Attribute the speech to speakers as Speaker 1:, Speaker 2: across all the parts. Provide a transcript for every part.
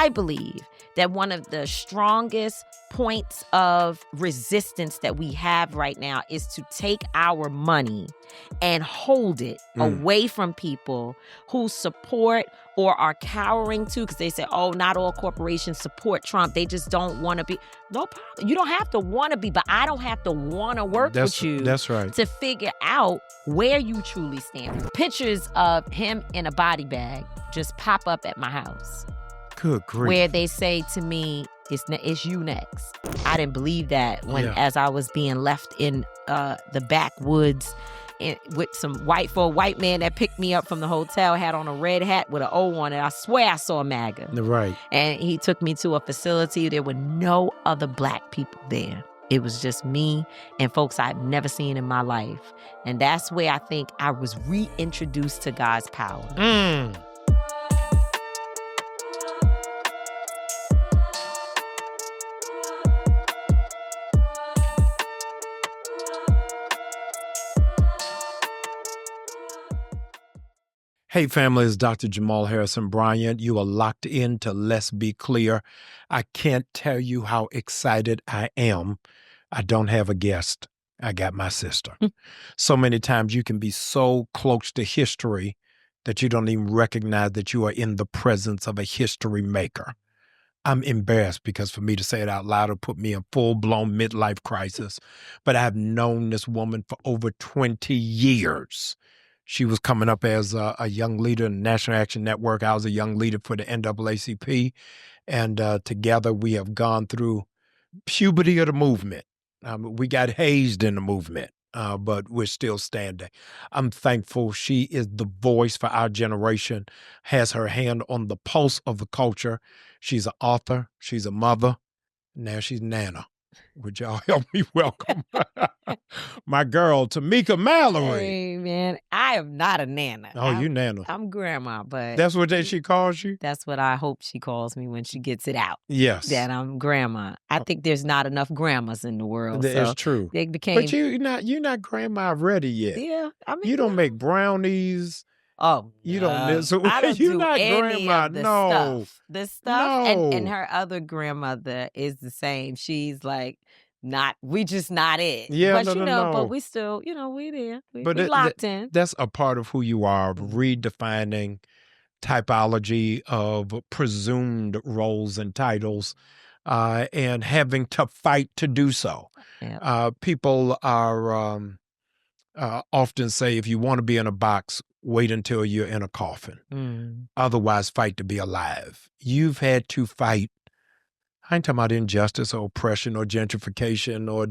Speaker 1: I believe that one of the strongest points of resistance that we have right now is to take our money and hold it away from people who support or are cowering to, because they say, oh, not all corporations support Trump. They just don't want to be. No problem. You don't have to want to be, but I don't have to want to work with you.
Speaker 2: That's right.
Speaker 1: To figure out where you truly stand. Pictures of him in a body bag just pop up at my house.
Speaker 2: Good grief.
Speaker 1: Where they say to me, it's you next. I didn't believe that as I was being left in the backwoods with some white man that picked me up from the hotel, had on a red hat with an O on it. I swear I saw MAGA.
Speaker 2: Right.
Speaker 1: And he took me to a facility. There were no other black people there. It was just me and folks I'd never seen in my life. And that's where I think I was reintroduced to God's power.
Speaker 2: Hey, family, it's Dr. Jamal Harrison Bryant. You are locked into Let's Be Clear. I can't tell you how excited I am. I don't have a guest. I got my sister. So many times you can be so close to history that you don't even recognize that you are in the presence of a history maker. I'm embarrassed because for me to say it out loud will put me in full-blown midlife crisis. But I've known this woman for over 20 years. She was coming up as a young leader in the National Action Network. I was a young leader for the NAACP. And together we have gone through puberty of the movement. We got hazed in the movement, but we're still standing. I'm thankful she is the voice for our generation, has her hand on the pulse of the culture. She's an author. She's a mother. Now she's Nana. Would y'all help me welcome my girl, Tamika Mallory?
Speaker 1: Hey, man, I am not a Nana.
Speaker 2: You Nana.
Speaker 1: I'm grandma, but...
Speaker 2: That's what she calls you?
Speaker 1: That's what I hope she calls me when she gets it out.
Speaker 2: Yes.
Speaker 1: That I'm grandma. I think there's not enough grandmas in the world.
Speaker 2: It's true.
Speaker 1: They became...
Speaker 2: But you're not grandma ready yet.
Speaker 1: Yeah. I mean,
Speaker 2: you don't make brownies.
Speaker 1: Oh,
Speaker 2: you don't. So
Speaker 1: I don't
Speaker 2: you're
Speaker 1: do
Speaker 2: not
Speaker 1: any
Speaker 2: grandma.
Speaker 1: of the
Speaker 2: No.
Speaker 1: stuff. The stuff,
Speaker 2: No.
Speaker 1: and her other grandmother is the same. She's like, we just not it.
Speaker 2: Yeah,
Speaker 1: but
Speaker 2: no.
Speaker 1: But we still, we there. We locked in.
Speaker 2: That's a part of who you are, redefining typology of presumed roles and titles, and having to fight to do so. Yep. People are often say, if you want to be in a box, wait until you're in a coffin. Otherwise, fight to be alive. You've had to fight. I ain't talking about injustice or oppression or gentrification or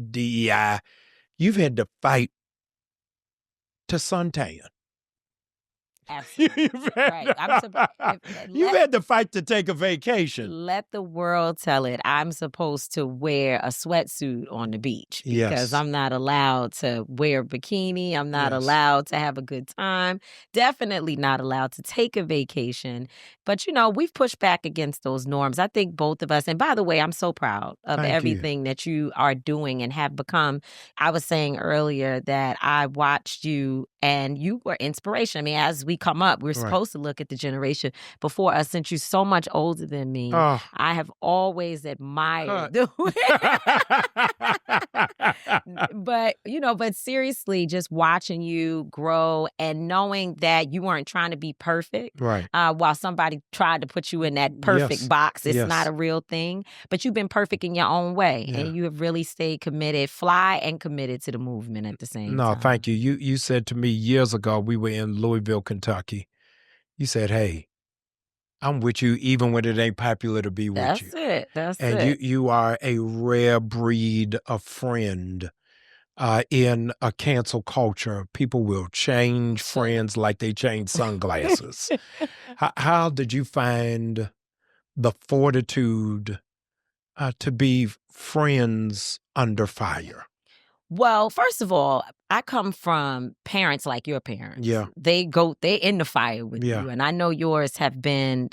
Speaker 2: DEI. You've had to fight to suntan.
Speaker 1: Absolutely.
Speaker 2: You've had to fight to take a vacation.
Speaker 1: Let the world tell it. I'm supposed to wear a sweatsuit on the beach because I'm not allowed to wear a bikini. I'm not allowed to have a good time. Definitely not allowed to take a vacation. But, we've pushed back against those norms. I think both of us, and by the way, I'm so proud of everything that you are doing and have become. I was saying earlier that I watched you and you were inspiration. I mean, as we come up, we're supposed to look at the generation before us. Since you're so much older than me, I have always admired the way. But seriously, just watching you grow and knowing that you weren't trying to be perfect.
Speaker 2: Right.
Speaker 1: While somebody tried to put you in that perfect box, it's not a real thing. But you've been perfect in your own way. Yeah. And you have really stayed committed, and committed to the movement at the same time.
Speaker 2: No, thank you. You said to me years ago, we were in Louisville, Kentucky. You said, hey, I'm with you even when it ain't popular to be with you.
Speaker 1: That's it.
Speaker 2: And you are a rare breed of friend in a cancel culture. People will change friends like they change sunglasses. How did you find the fortitude to be friends under fire?
Speaker 1: Well, first of all, I come from parents like your parents.
Speaker 2: Yeah.
Speaker 1: They in the fire with you. And I know yours have been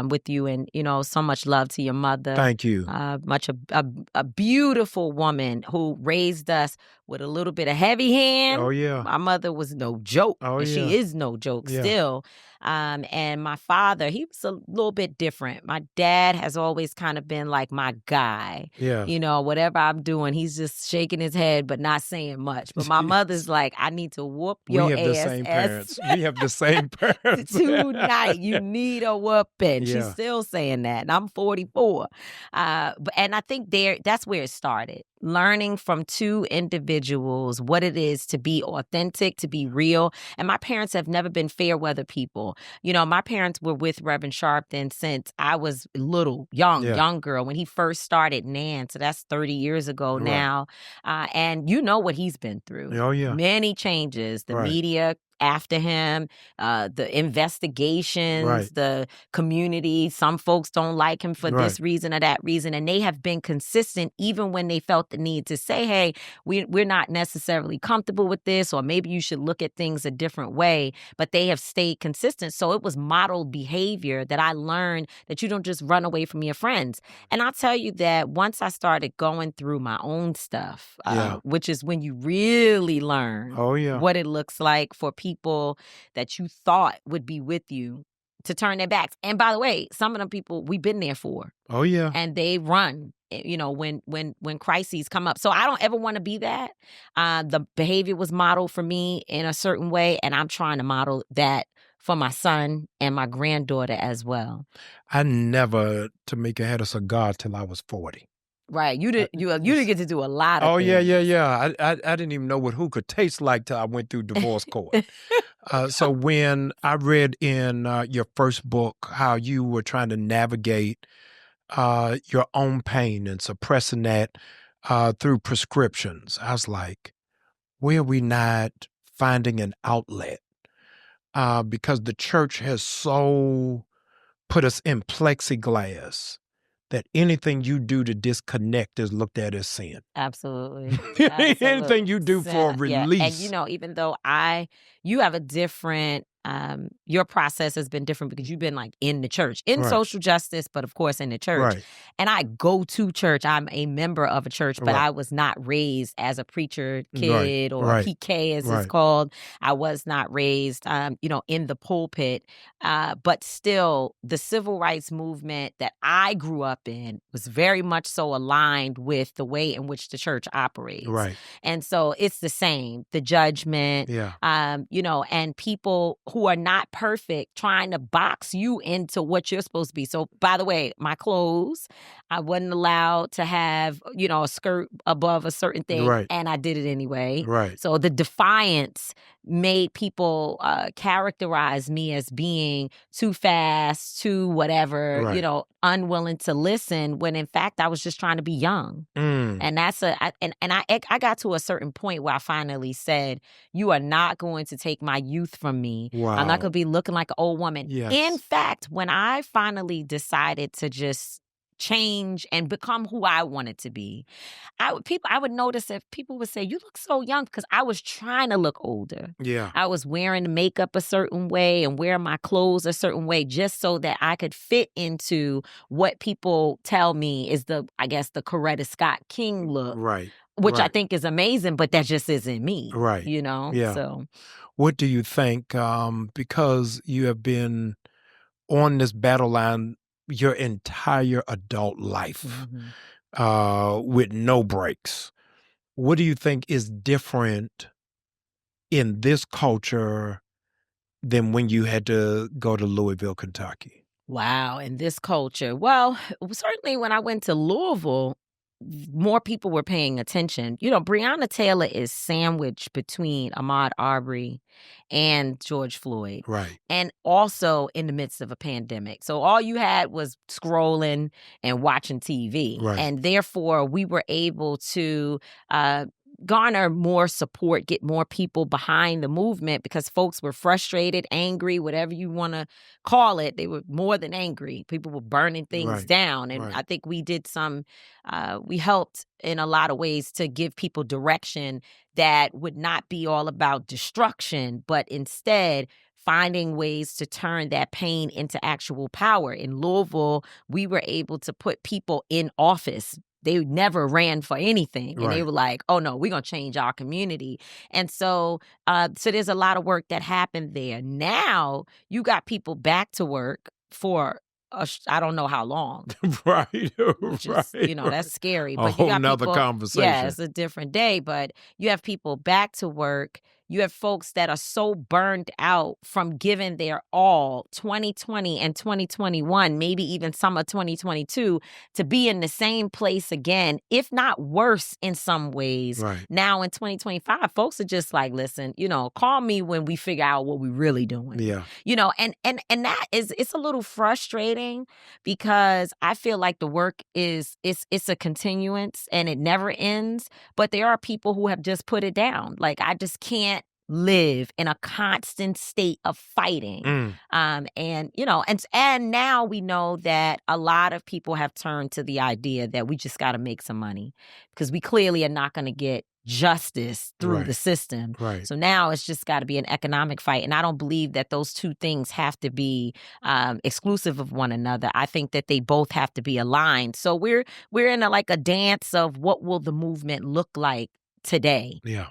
Speaker 1: with you, and, so much love to your mother.
Speaker 2: Thank you.
Speaker 1: A beautiful woman who raised us with a little bit of heavy hand.
Speaker 2: Oh, yeah.
Speaker 1: My mother was no joke.
Speaker 2: Oh,
Speaker 1: and
Speaker 2: yeah.
Speaker 1: She is no joke still. And my father, he was a little bit different. My dad has always kind of been like my guy.
Speaker 2: Yeah.
Speaker 1: Whatever I'm doing, he's just shaking his head but not saying much. But my mother's like, I need to whoop your ass.
Speaker 2: We have the same parents. We have the same parents.
Speaker 1: Tonight, you need a whooping. She's still saying that. And I'm 44. And I think that's where it started. Learning from two individuals what it is to be authentic, to be real. And my parents have never been fair weather people. My parents were with Reverend Sharpton since I was young girl, when he first started NAN. So that's 30 years ago now. And you know what he's been through.
Speaker 2: Oh, yeah.
Speaker 1: Many changes. The media after him, the investigations, the community. Some folks don't like him for this reason or that reason. And they have been consistent even when they felt the need to say, hey, we're not necessarily comfortable with this, or maybe you should look at things a different way. But they have stayed consistent. So it was modeled behavior that I learned that you don't just run away from your friends. And I'll tell you that once I started going through my own stuff, which is when you really learn what it looks like for people that you thought would be with you to turn their backs. And by the way, some of them people we've been there for.
Speaker 2: Oh, yeah.
Speaker 1: And they run, when crises come up. So I don't ever want to be that. The behavior was modeled for me in a certain way, and I'm trying to model that for my son and my granddaughter as well.
Speaker 2: I never, Tamika, had a cigar till I was 40.
Speaker 1: Right. You didn't get to do a lot of things.
Speaker 2: Yeah. I didn't even know what hookah tastes like till I went through divorce court. So when I read in your first book how you were trying to navigate your own pain and suppressing that through prescriptions, I was like, where are we not finding an outlet? Because the church has so put us in plexiglass that anything you do to disconnect is looked at as sin.
Speaker 1: Absolutely.
Speaker 2: Anything you do for release.
Speaker 1: And, even though you have a different, your process has been different because you've been like in the church, in social justice, but of course in the church.
Speaker 2: Right.
Speaker 1: And I go to church. I'm a member of a church, but I was not raised as a preacher kid or PK as it's called. I was not raised, in the pulpit. But still, the civil rights movement that I grew up in was very much so aligned with the way in which the church operates.
Speaker 2: Right.
Speaker 1: And so it's the same, the judgment, and people who are not perfect trying to box you into what you're supposed to be. So, by the way, my clothes, I wasn't allowed to have, a skirt above a certain thing, and I did it anyway.
Speaker 2: Right.
Speaker 1: So the defiance made people characterize me as being too fast, too whatever, unwilling to listen, when in fact I was just trying to be young. And that's I got to a certain point where I finally said, you are not going to take my youth from me.
Speaker 2: Wow.
Speaker 1: I'm not going to be looking like an old woman.
Speaker 2: Yes.
Speaker 1: In fact, when I finally decided to just change and become who I wanted to be, I would notice that people would say, you look so young, because I was trying to look older.
Speaker 2: Yeah.
Speaker 1: I was wearing makeup a certain way and wearing my clothes a certain way just so that I could fit into what people tell me is the Coretta Scott King look.
Speaker 2: Right.
Speaker 1: Which I think is amazing, but that just isn't me.
Speaker 2: Right. Yeah.
Speaker 1: So
Speaker 2: what do you think, because you have been on this battle line your entire adult life, with no breaks, what do you think is different in this culture than when you had to go to Louisville, Kentucky?
Speaker 1: Wow, in this culture. Well, certainly when I went to Louisville, more people were paying attention. Breonna Taylor is sandwiched between Ahmaud Arbery and George Floyd.
Speaker 2: Right.
Speaker 1: And also in the midst of a pandemic. So all you had was scrolling and watching TV.
Speaker 2: Right.
Speaker 1: And therefore, we were able to garner more support, get more people behind the movement, because folks were frustrated, angry, whatever you want to call it. They were more than angry. People were burning things down. And I think we did we helped in a lot of ways to give people direction that would not be all about destruction, but instead finding ways to turn that pain into actual power. In Louisville, we were able to put people in office, they never ran for anything. And they
Speaker 2: Right.
Speaker 1: were like, oh no, we're going to change our community. And so there's a lot of work that happened there. Now you got people back to work for I don't know how long.
Speaker 2: Right.
Speaker 1: Which is, that's scary.
Speaker 2: A
Speaker 1: But you
Speaker 2: whole
Speaker 1: got
Speaker 2: nother
Speaker 1: people,
Speaker 2: conversation.
Speaker 1: yeah, it's a different day, but you have people back to work. You have folks that are so burned out from giving their all 2020 and 2021, maybe even some of 2022, to be in the same place again, if not worse in some ways.
Speaker 2: Right.
Speaker 1: Now in 2025, folks are just like, listen, call me when we figure out what we're really doing.
Speaker 2: Yeah.
Speaker 1: And that it's a little frustrating because I feel like the work it's a continuance and it never ends. But there are people who have just put it down. Like, I just can't live in a constant state of fighting. And now we know that a lot of people have turned to the idea that we just got to make some money because we clearly are not going to get justice through the system.
Speaker 2: Right.
Speaker 1: So now it's just got to be an economic fight. And I don't believe that those two things have to be exclusive of one another. I think that they both have to be aligned. So we're in a dance of what will the movement look like today.
Speaker 2: Yeah.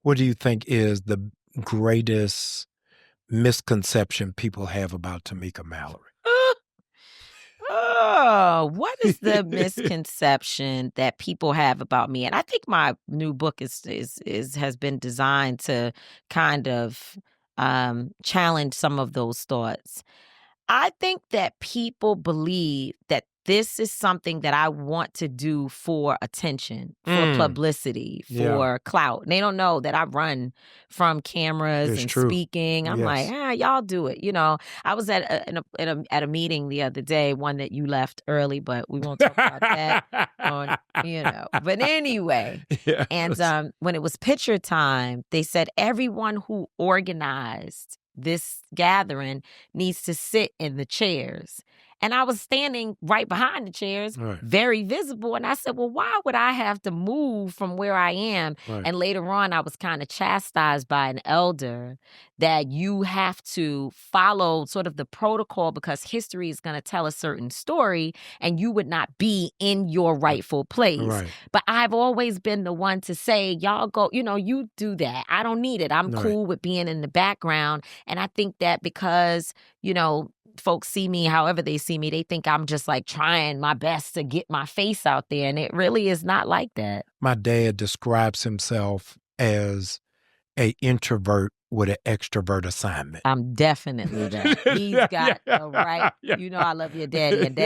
Speaker 1: What
Speaker 2: do you think is the greatest misconception people have about Tamika Mallory?
Speaker 1: What is the misconception that people have about me? And I think my new book has been designed to kind of challenge some of those thoughts. I think that people believe that this is something that I want to do for attention, for publicity, for clout. And they don't know that I run from cameras and speaking. I'm like, y'all do it. I was at a meeting the other day, one that you left early, but we won't talk about that. But anyway, and when it was picture time, they said everyone who organized this gathering needs to sit in the chairs. And I was standing right behind the chairs, very visible. And I said, well, why would I have to move from where I am? And later on, I was kind of chastised by an elder that you have to follow sort of the protocol because history is going to tell a certain story and you would not be in your rightful place. But I've always been the one to say, y'all go, you do that. I don't need it. I'm cool with being in the background. And I think that because, folks see me however they see me, they think I'm just like trying my best to get my face out there. And it really is not like that.
Speaker 2: My dad describes himself as an introvert with an extrovert assignment.
Speaker 1: I'm definitely that. He's got the right. I love your daddy, and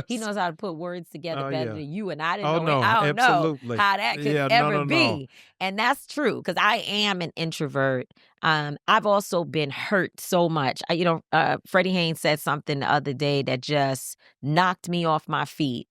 Speaker 1: he knows how to put words together better than you. And I didn't know. I don't know how that could ever be. And that's true because I am an introvert. I've also been hurt so much. Freddie Haynes said something the other day that just knocked me off my feet.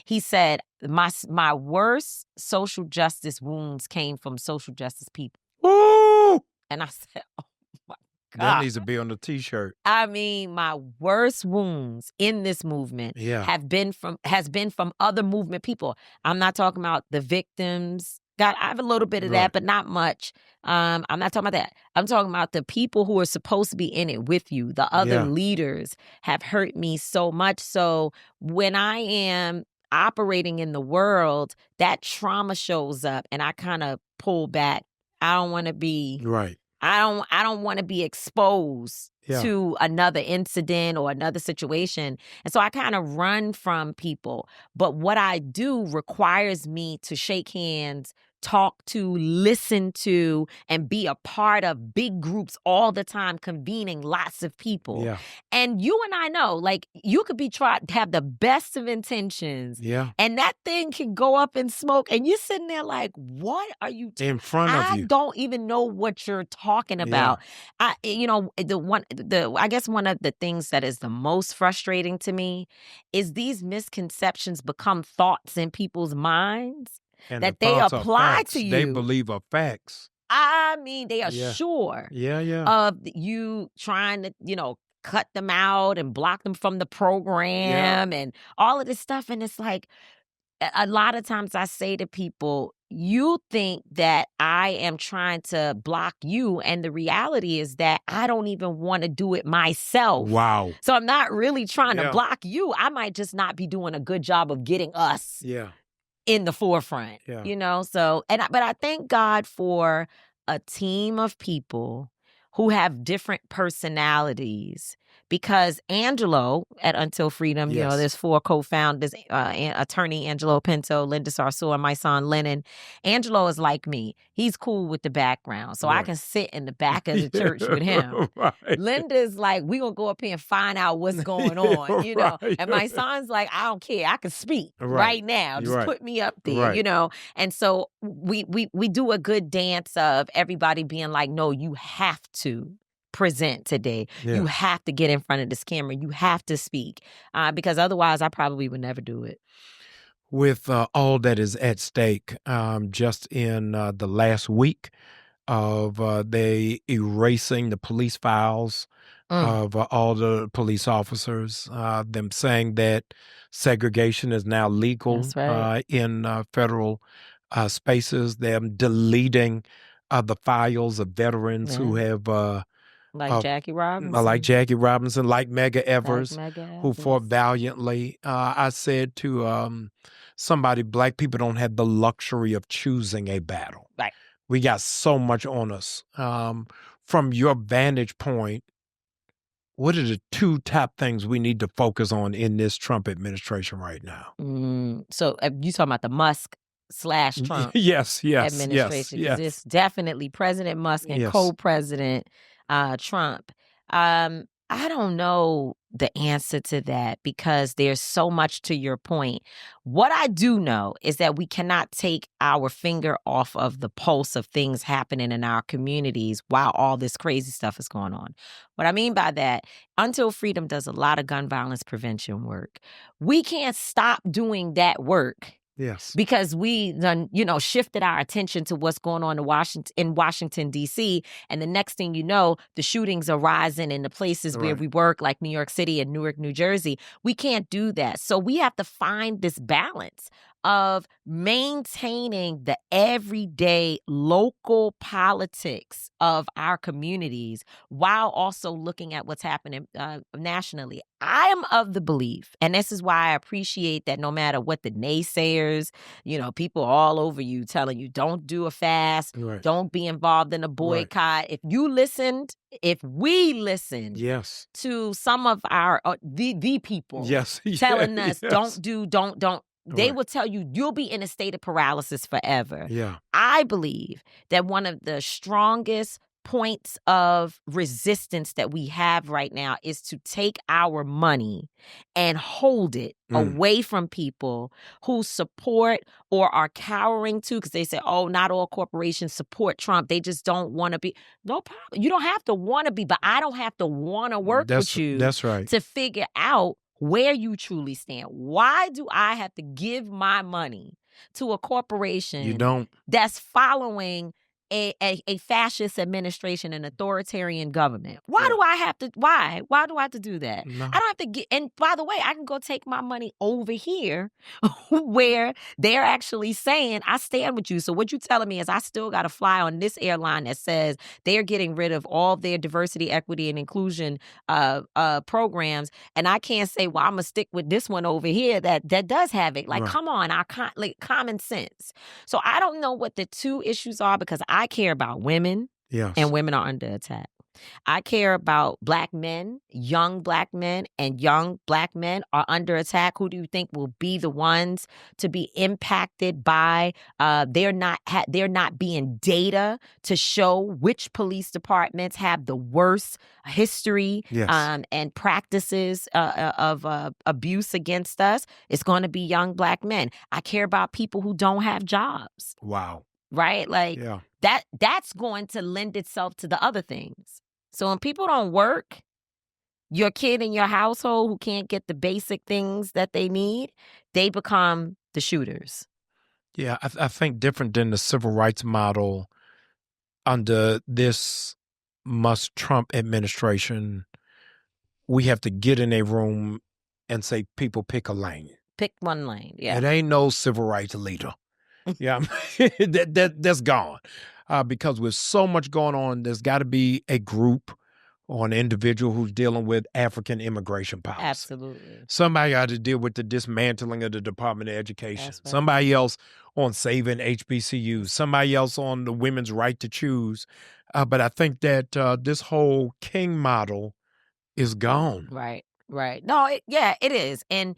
Speaker 1: He said, my worst social justice wounds came from social justice people.
Speaker 2: Woo!
Speaker 1: And I said, oh my God.
Speaker 2: That needs to be on the T-shirt.
Speaker 1: I mean, my worst wounds in this movement has been from other movement people. I'm not talking about the victims. God, I have a little bit of that, but not much. I'm not talking about that. I'm talking about the people who are supposed to be in it with you. The other leaders have hurt me so much. So when I am operating in the world, that trauma shows up and I kind of pull back. I don't want to be I don't want to be exposed to another incident or another situation. And so I kind of run from people. But what I do requires me to shake hands, talk to, listen to, and be a part of big groups all the time, convening lots of people.
Speaker 2: Yeah.
Speaker 1: And you and I know, like, you could be trying to have the best of intentions.
Speaker 2: Yeah.
Speaker 1: And that thing can go up in smoke. And you're sitting there like, what are you
Speaker 2: in front of you?
Speaker 1: I don't even know what you're talking about. I guess one of the things that is the most frustrating to me is these misconceptions become thoughts in people's minds. And that they apply to you.
Speaker 2: They believe are facts.
Speaker 1: I mean, they are sure of you trying to, cut them out and block them from the program and all of this stuff. And it's like, a lot of times I say to people, you think that I am trying to block you. And the reality is that I don't even want to do it myself.
Speaker 2: Wow.
Speaker 1: So I'm not really trying to block you. I might just not be doing a good job of getting us in the forefront, So, but I thank God for a team of people who have different personalities. Because Angelo at Until Freedom, there's 4 co-founders, attorney Angelo Pinto, Linda Sarsour, and my son Lennon. Angelo is like me. He's cool with the background. So I can sit in the back of the church with him. Linda's like, we going to go up here and find out what's going on, And my son's like, I don't care. I can speak right now. Just put me up there, And so we do a good dance of everybody being like, no, you have to present today. You have to get in front of this camera. You have to speak because otherwise I probably would never do it.
Speaker 2: With all that is at stake, just in the last week of they erasing the police files of all the police officers, them saying that segregation is now legal in federal spaces, them deleting the files of veterans who have
Speaker 1: like Jackie Robinson.
Speaker 2: Like Medgar Evers, who fought valiantly. I said to somebody, Black people don't have the luxury of choosing a battle.
Speaker 1: Right.
Speaker 2: We got so much on us. From your vantage point, what are the 2 top things we need to focus on in this Trump administration right now?
Speaker 1: So you talking about the Musk/Trump
Speaker 2: yes,
Speaker 1: administration?
Speaker 2: Yes.
Speaker 1: It's definitely President Musk and co-president Trump. I don't know the answer to that because there's so much to your point. What I do know is that we cannot take our finger off of the pulse of things happening in our communities while all this crazy stuff is going on. What I mean by that, Until Freedom does a lot of gun violence prevention work. We can't stop doing that work.
Speaker 2: Yes.
Speaker 1: Because we done, shifted our attention to what's going on in Washington, D.C. And the next thing you know, the shootings are rising in the places where we work, like New York City and Newark, New Jersey. We can't do that. So we have to find this balance of maintaining the everyday local politics of our communities while also looking at what's happening nationally. I am of the belief, and this is why I appreciate that no matter what the naysayers, people all over you telling you don't do a fast, don't be involved in a boycott. If we listened to some of our the people telling us don't, they will tell you you'll be in a state of paralysis forever.
Speaker 2: Yeah.
Speaker 1: I believe that one of the strongest points of resistance that we have right now is to take our money and hold it away from people who support or are cowering to, because they say, oh, not all corporations support Trump. They just don't want to be. No problem. You don't have to want to be, but I don't have to want to work with you to figure out where you truly stand. Why do I have to give my money to a corporation that's following a fascist administration, an authoritarian government? Why do I have to do that?
Speaker 2: No.
Speaker 1: I don't have to get, and by the way, I can go take my money over here where they're actually saying, I stand with you. So what you telling me is I still got to fly on this airline that says they're getting rid of all their diversity, equity, and inclusion programs. And I can't say, well, I'm going to stick with this one over here that does have it. Like, come on, common sense. So I don't know what the 2 issues are because I care about women, and women are under attack. I care about Black men, young Black men, and young Black men are under attack. Who do you think will be the ones to be impacted by there not being data to show which police departments have the worst history and practices of abuse against us? It's going to be young Black men. I care about people who don't have jobs.
Speaker 2: Wow.
Speaker 1: Right? Like that's going to lend itself to the other things. So when people don't work, your kid in your household who can't get the basic things that they need, they become the shooters.
Speaker 2: Yeah, I think different than the civil rights model under this Musk-Trump administration, we have to get in a room and say, people pick a lane.
Speaker 1: Pick one lane. Yeah.
Speaker 2: It ain't no civil rights leader. Yeah, that's gone. Because with so much going on, there's got to be a group or an individual who's dealing with African immigration policy.
Speaker 1: Absolutely.
Speaker 2: Somebody got to deal with the dismantling of the Department of Education.
Speaker 1: That's right.
Speaker 2: Somebody else on saving HBCUs. Somebody else on the women's right to choose. But I think that this whole King model is gone.
Speaker 1: Right. No, it is. And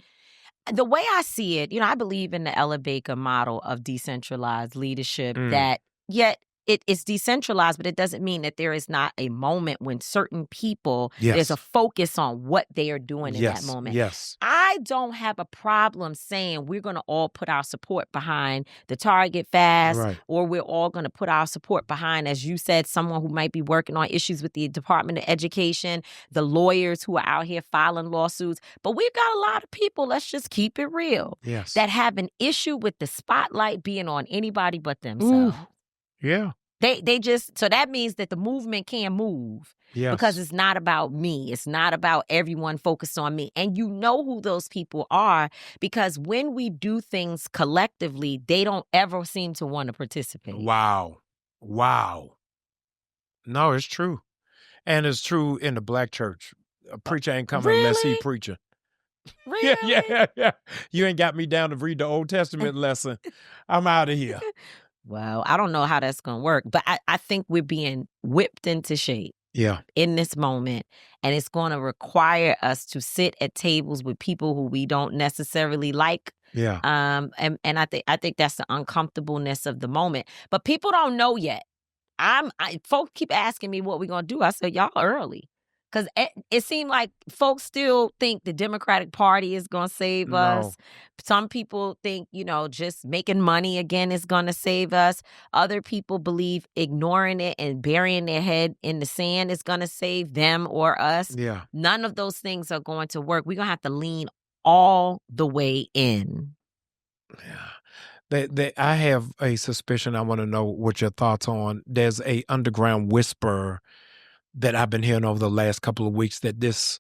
Speaker 1: the way I see it, I believe in the Ella Baker model of decentralized leadership that yet it's decentralized, but it doesn't mean that there is not a moment when certain people, there's a focus on what they are doing in that moment.
Speaker 2: Yes.
Speaker 1: I don't have a problem saying we're going to all put our support behind the Target fast, or we're all going to put our support behind, as you said, someone who might be working on issues with the Department of Education, the lawyers who are out here filing lawsuits. But we've got a lot of people, let's just keep it real, that have an issue with the spotlight being on anybody but themselves.
Speaker 2: Ooh. Yeah.
Speaker 1: They just, so that means that the movement can't move because it's not about me. It's not about everyone focused on me. And you know who those people are, because when we do things collectively, they don't ever seem to want to participate.
Speaker 2: Wow. No, it's true. And it's true in the Black church. A preacher ain't coming unless he preaching.
Speaker 1: Really?
Speaker 2: Yeah. You ain't got me down to read the Old Testament lesson. I'm out of here.
Speaker 1: Well, I don't know how that's going to work, but I think we're being whipped into shape in this moment. And it's going to require us to sit at tables with people who we don't necessarily like.
Speaker 2: Yeah.
Speaker 1: And I think that's the uncomfortableness of the moment. But people don't know yet. Folks keep asking me what we're going to do. I said, y'all early. Because it seemed like folks still think the Democratic Party is going to save us. Some people think, just making money again is going to save us. Other people believe ignoring it and burying their head in the sand is going to save them or us.
Speaker 2: Yeah.
Speaker 1: None of those things are going to work. We're going to have to lean all the way in.
Speaker 2: Yeah. I have a suspicion. I want to know what your thoughts on. There's a underground whisper that I've been hearing over the last couple of weeks that this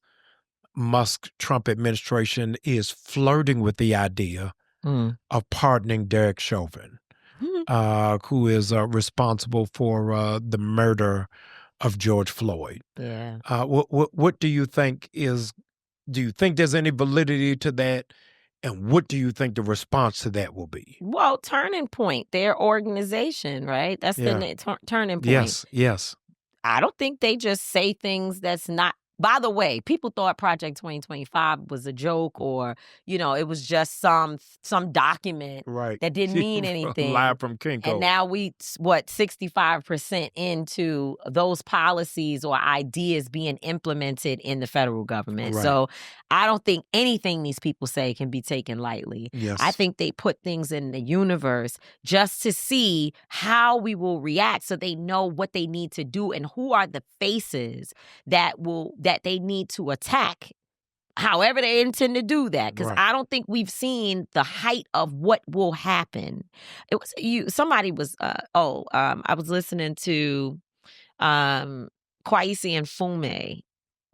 Speaker 2: Musk-Trump administration is flirting with the idea of pardoning Derek Chauvin, who is responsible for the murder of George Floyd.
Speaker 1: Yeah.
Speaker 2: What do you think do you think there's any validity to that? And what do you think the response to that will be?
Speaker 1: Well, Turning Point, their organization, right? That's the Turning Point.
Speaker 2: Yes.
Speaker 1: I don't think they just say things that's not. By the way, people thought Project 2025 was a joke, or it was just some document that didn't mean anything.
Speaker 2: Live from Kinko.
Speaker 1: And now 65% into those policies or ideas being implemented in the federal government.
Speaker 2: Right.
Speaker 1: So I don't think anything these people say can be taken lightly.
Speaker 2: Yes.
Speaker 1: I think they put things in the universe just to see how we will react, so they know what they need to do and who are the faces that they need to attack, however they intend to do that. Because I don't think we've seen the height of what will happen. It was somebody was I was listening to Kwesi Mfume,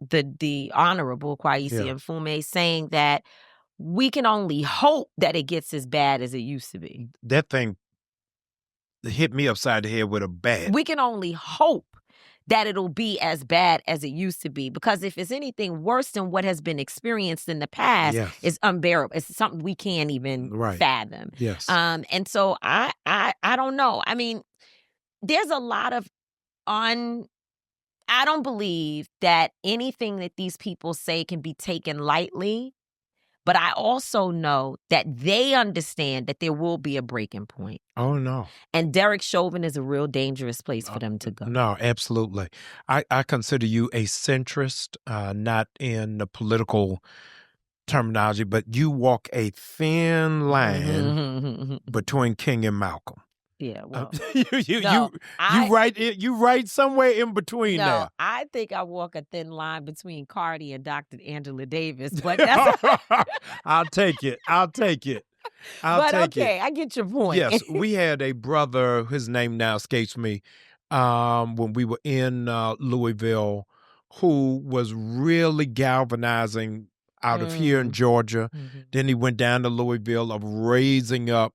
Speaker 1: the honorable Kwesi Mfume, saying that we can only hope that it gets as bad as it used to be.
Speaker 2: That thing hit me upside the head with a bat.
Speaker 1: We can only hope that it'll be as bad as it used to be. Because if it's anything worse than what has been experienced in the past, it's unbearable. It's something we can't even fathom.
Speaker 2: Yes.
Speaker 1: And so I don't know. I mean, there's a lot of I don't believe that anything that these people say can be taken lightly. But I also know that they understand that there will be a breaking point.
Speaker 2: Oh, no.
Speaker 1: And Derek Chauvin is a real dangerous place for them to go.
Speaker 2: No, absolutely. I consider you a centrist, not in the political terminology, but you walk a thin line between King and Malcolm.
Speaker 1: Yeah, well,
Speaker 2: you right somewhere in between there.
Speaker 1: No, I think I walk a thin line between Cardi and Dr. Angela Davis, but that's
Speaker 2: I'll take it.
Speaker 1: I get your point.
Speaker 2: Yes, we had a brother, his name now escapes me, when we were in Louisville, who was really galvanizing out of here in Georgia Then he went down to Louisville of raising up,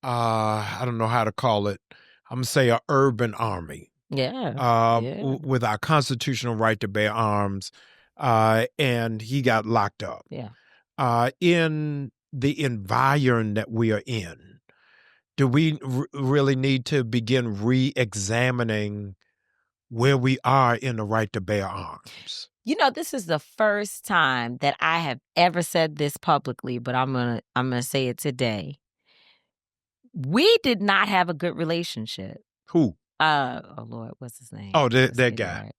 Speaker 2: I don't know how to call it. I'm going to say an urban army.
Speaker 1: Yeah.
Speaker 2: With our constitutional right to bear arms. And he got locked up.
Speaker 1: Yeah.
Speaker 2: In the environment that we are in, do we really need to begin re-examining where we are in the right to bear arms?
Speaker 1: You know, this is the first time that I have ever said this publicly, but I'm gonna say it today. We did not have a good relationship.
Speaker 2: Who?
Speaker 1: Oh Lord, what's his name?
Speaker 2: Oh, that guy.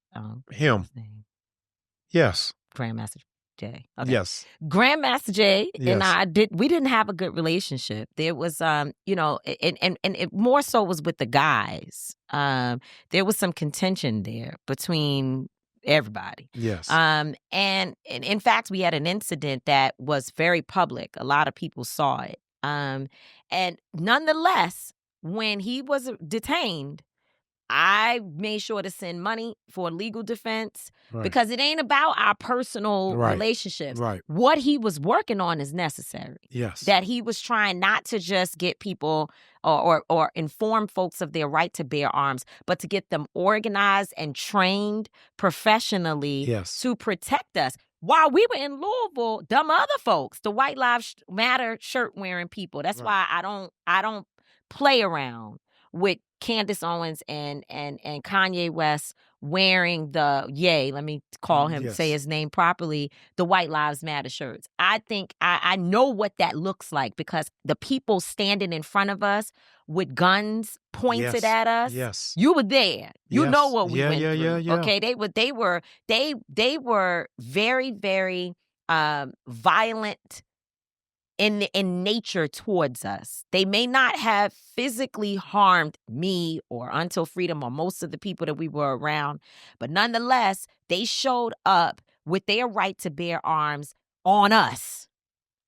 Speaker 2: Him.
Speaker 1: His name.
Speaker 2: Yes.
Speaker 1: Grandmaster Jay. Okay.
Speaker 2: Yes.
Speaker 1: Grandmaster Jay
Speaker 2: Yes.
Speaker 1: and we didn't have a good relationship. There was, you know, and it more so was with the guys. There was some contention there between everybody.
Speaker 2: Yes.
Speaker 1: And in fact, we had an incident that was very public. A lot of people saw it. And nonetheless, when he was detained, I made sure to send money for legal defense because it ain't about our personal relationships.
Speaker 2: Right.
Speaker 1: What he was working on is necessary.
Speaker 2: Yes.
Speaker 1: That he was trying not to just get people or inform folks of their right to bear arms, but to get them organized and trained professionally to protect us. While we were in Louisville, them other folks, the White Lives Matter shirt wearing people. That's why I don't play around with Candace Owens and Kanye West wearing let me call him, say his name properly, the White Lives Matter shirts. I think I know what that looks like because the people standing in front of us with guns pointed at us.
Speaker 2: Yes.
Speaker 1: You were there. You know what we went through.
Speaker 2: Yeah.
Speaker 1: Okay. They were very, very violent in nature towards us. They may not have physically harmed me or Until Freedom or most of the people that we were around, but nonetheless, they showed up with their right to bear arms on us.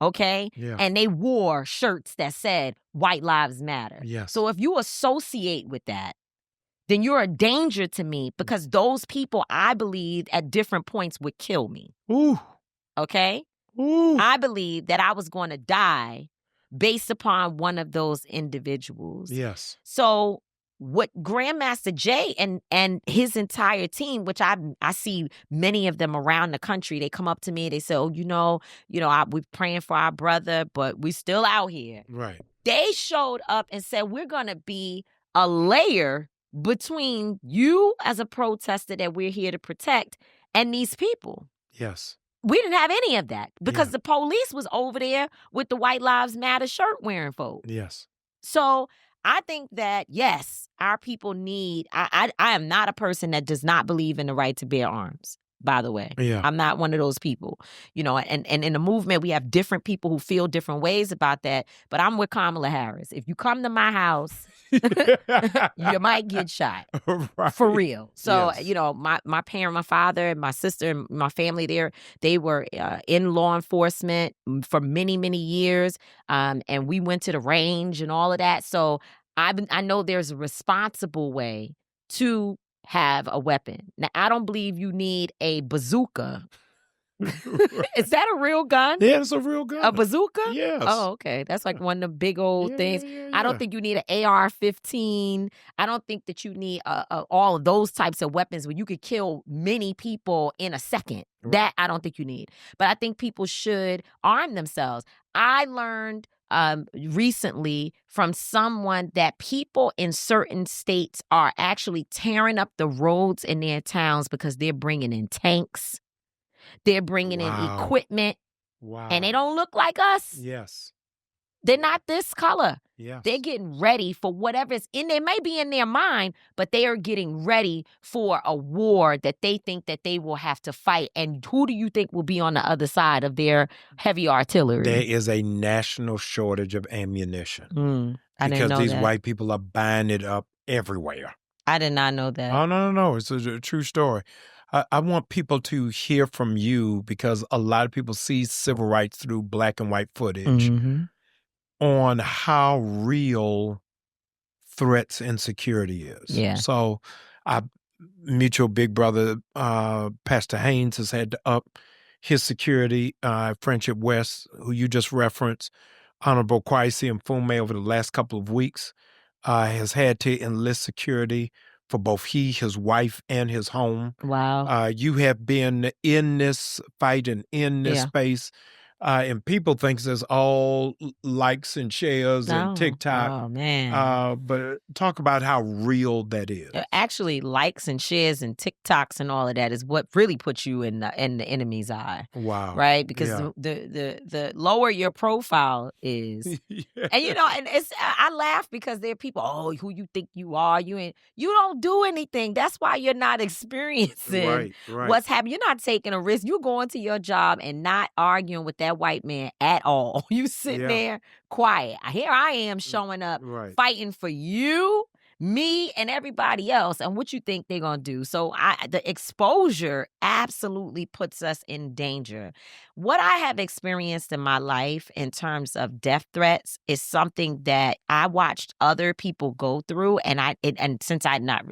Speaker 1: Okay?
Speaker 2: Yeah.
Speaker 1: And they wore shirts that said White Lives Matter.
Speaker 2: Yes.
Speaker 1: So if you associate with that, then you're a danger to me because those people, I believe, at different points would kill me.
Speaker 2: Ooh.
Speaker 1: Okay?
Speaker 2: Ooh.
Speaker 1: I believe that I was going to die based upon one of those individuals.
Speaker 2: Yes.
Speaker 1: So what Grandmaster Jay and his entire team, which I see many of them around the country, they come up to me, they say, oh, we're praying for our brother, but we still out here.
Speaker 2: Right.
Speaker 1: They showed up and said, we're going to be a layer between you as a protester that we're here to protect and these people.
Speaker 2: Yes.
Speaker 1: We didn't have any of that because the police was over there with the White Lives Matter shirt wearing folks.
Speaker 2: Yes.
Speaker 1: So I think that, yes, our people need, I am not a person that does not believe in the right to bear arms, by the way.
Speaker 2: Yeah.
Speaker 1: I'm not one of those people, and in the movement, we have different people who feel different ways about that. But I'm with Kamala Harris. If you come to my house, you might get shot.
Speaker 2: Right.
Speaker 1: For real. So,
Speaker 2: Yes.
Speaker 1: my parent, my father, and my sister, and my family they were in law enforcement for many, many years. And we went to the range and all of that. So I know there's a responsible way to have a weapon. Now, I don't believe you need a bazooka. Is that a real gun?
Speaker 2: Yeah, it's a real gun.
Speaker 1: A bazooka?
Speaker 2: Yes.
Speaker 1: Oh, okay. That's like one of the big old things.
Speaker 2: Yeah.
Speaker 1: I don't think you need an AR-15. I don't think that you need all of those types of weapons where you could kill many people in a second.
Speaker 2: Right.
Speaker 1: That I don't think you need. But I think people should arm themselves. I learned recently from someone that people in certain states are actually tearing up the roads in their towns because they're bringing in tanks. They're bringing in equipment.
Speaker 2: Wow.
Speaker 1: And they don't look like us.
Speaker 2: Yes.
Speaker 1: They're not this color.
Speaker 2: Yes.
Speaker 1: They're getting ready for whatever's in there. May be in their mind, but they are getting ready for a war that they think that they will have to fight. And who do you think will be on the other side of their heavy artillery?
Speaker 2: There is a national shortage of ammunition.
Speaker 1: I didn't know
Speaker 2: because these
Speaker 1: that.
Speaker 2: white people are buying it up everywhere.
Speaker 1: I did not know that.
Speaker 2: Oh, no. It's a true story. I want people to hear from you because a lot of people see civil rights through black and white footage on how real threats and security is.
Speaker 1: Yeah.
Speaker 2: So our mutual big brother, Pastor Haynes, has had to up his security, Friendship West, who you just referenced, Honorable Kwesi Mfume, over the last couple of weeks, has had to enlist security for both his wife, and his home.
Speaker 1: Wow.
Speaker 2: You have been in this fight and in this space, and people think it's all likes and shares and TikTok.
Speaker 1: Oh, man.
Speaker 2: But talk about how real that is.
Speaker 1: Actually, likes and shares and TikToks and all of that is what really puts you in the enemy's eye.
Speaker 2: Wow.
Speaker 1: Right? Because the lower your profile is. And and I laugh because there are people, who you think you are. You don't do anything. That's why you're not experiencing what's happening. You're not taking a risk. You're going to your job and not arguing with that white man at all. You sitting there quiet. Here I am showing up, fighting for you, me, and everybody else. And what you think they're going to do? So the exposure absolutely puts us in danger. What I have experienced in my life in terms of death threats is something that I watched other people go through. And since I'd not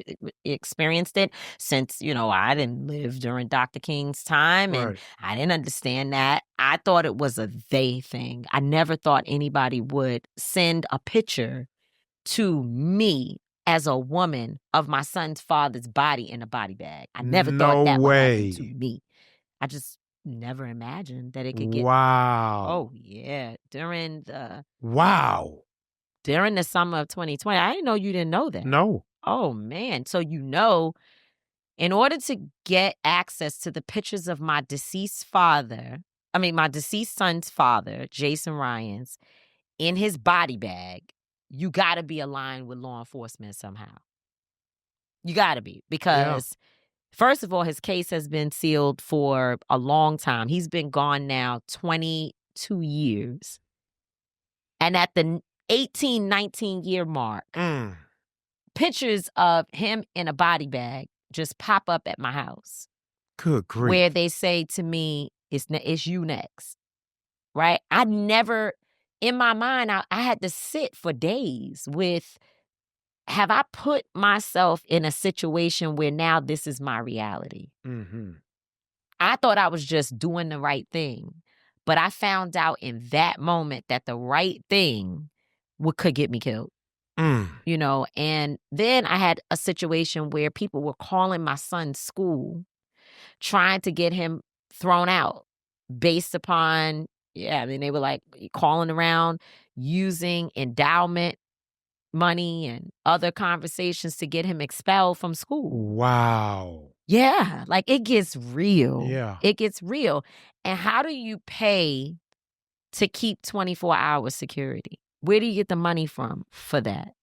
Speaker 1: experienced it, since, I didn't live during Dr. King's time and I didn't understand that. I thought it was a they thing. I never thought anybody would send a picture to me as a woman of my son's father's body in a body bag. I never thought that would happen to me. I just never imagined that it could get.
Speaker 2: Wow.
Speaker 1: Oh, yeah. During the summer of 2020. I didn't know you didn't know that.
Speaker 2: No.
Speaker 1: Oh, man. So in order to get access to the pictures of my deceased son's father, Jason Ryans, in his body bag, you got to be aligned with law enforcement somehow. You got to be, because first of all, his case has been sealed for a long time. He's been gone now 22 years. And at the 18, 19-year mark, pictures of him in a body bag just pop up at my house.
Speaker 2: Good grief.
Speaker 1: Where they say to me, it's you next, right? I never, in my mind, I had to sit for days with, have I put myself in a situation where now this is my reality?
Speaker 2: Mm-hmm.
Speaker 1: I thought I was just doing the right thing, but I found out in that moment that the right thing could get me killed. And then I had a situation where people were calling my son's school, trying to get him thrown out based upon, they were like calling around using endowment money and other conversations to get him expelled from school.
Speaker 2: Wow.
Speaker 1: Yeah, like it gets real.
Speaker 2: Yeah.
Speaker 1: It gets real. And how do you pay to keep 24-hour security? Where do you get the money from for that?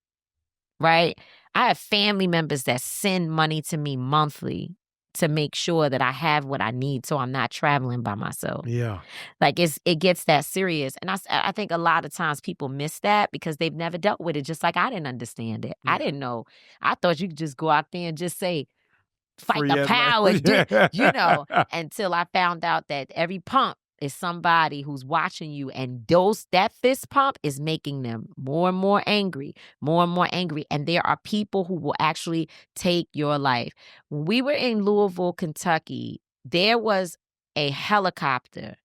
Speaker 1: Right? I have family members that send money to me monthly to make sure that I have what I need so I'm not traveling by myself.
Speaker 2: Yeah.
Speaker 1: Like it gets that serious. And I think a lot of times people miss that because they've never dealt with it, just like I didn't understand it. Yeah. I didn't know. I thought you could just go out there and just say, fight
Speaker 2: Free
Speaker 1: the power, until I found out that every pump is somebody who's watching you, and that fist pump is making them more and more angry, and there are people who will actually take your life. When we were in Louisville, Kentucky, there was a helicopter,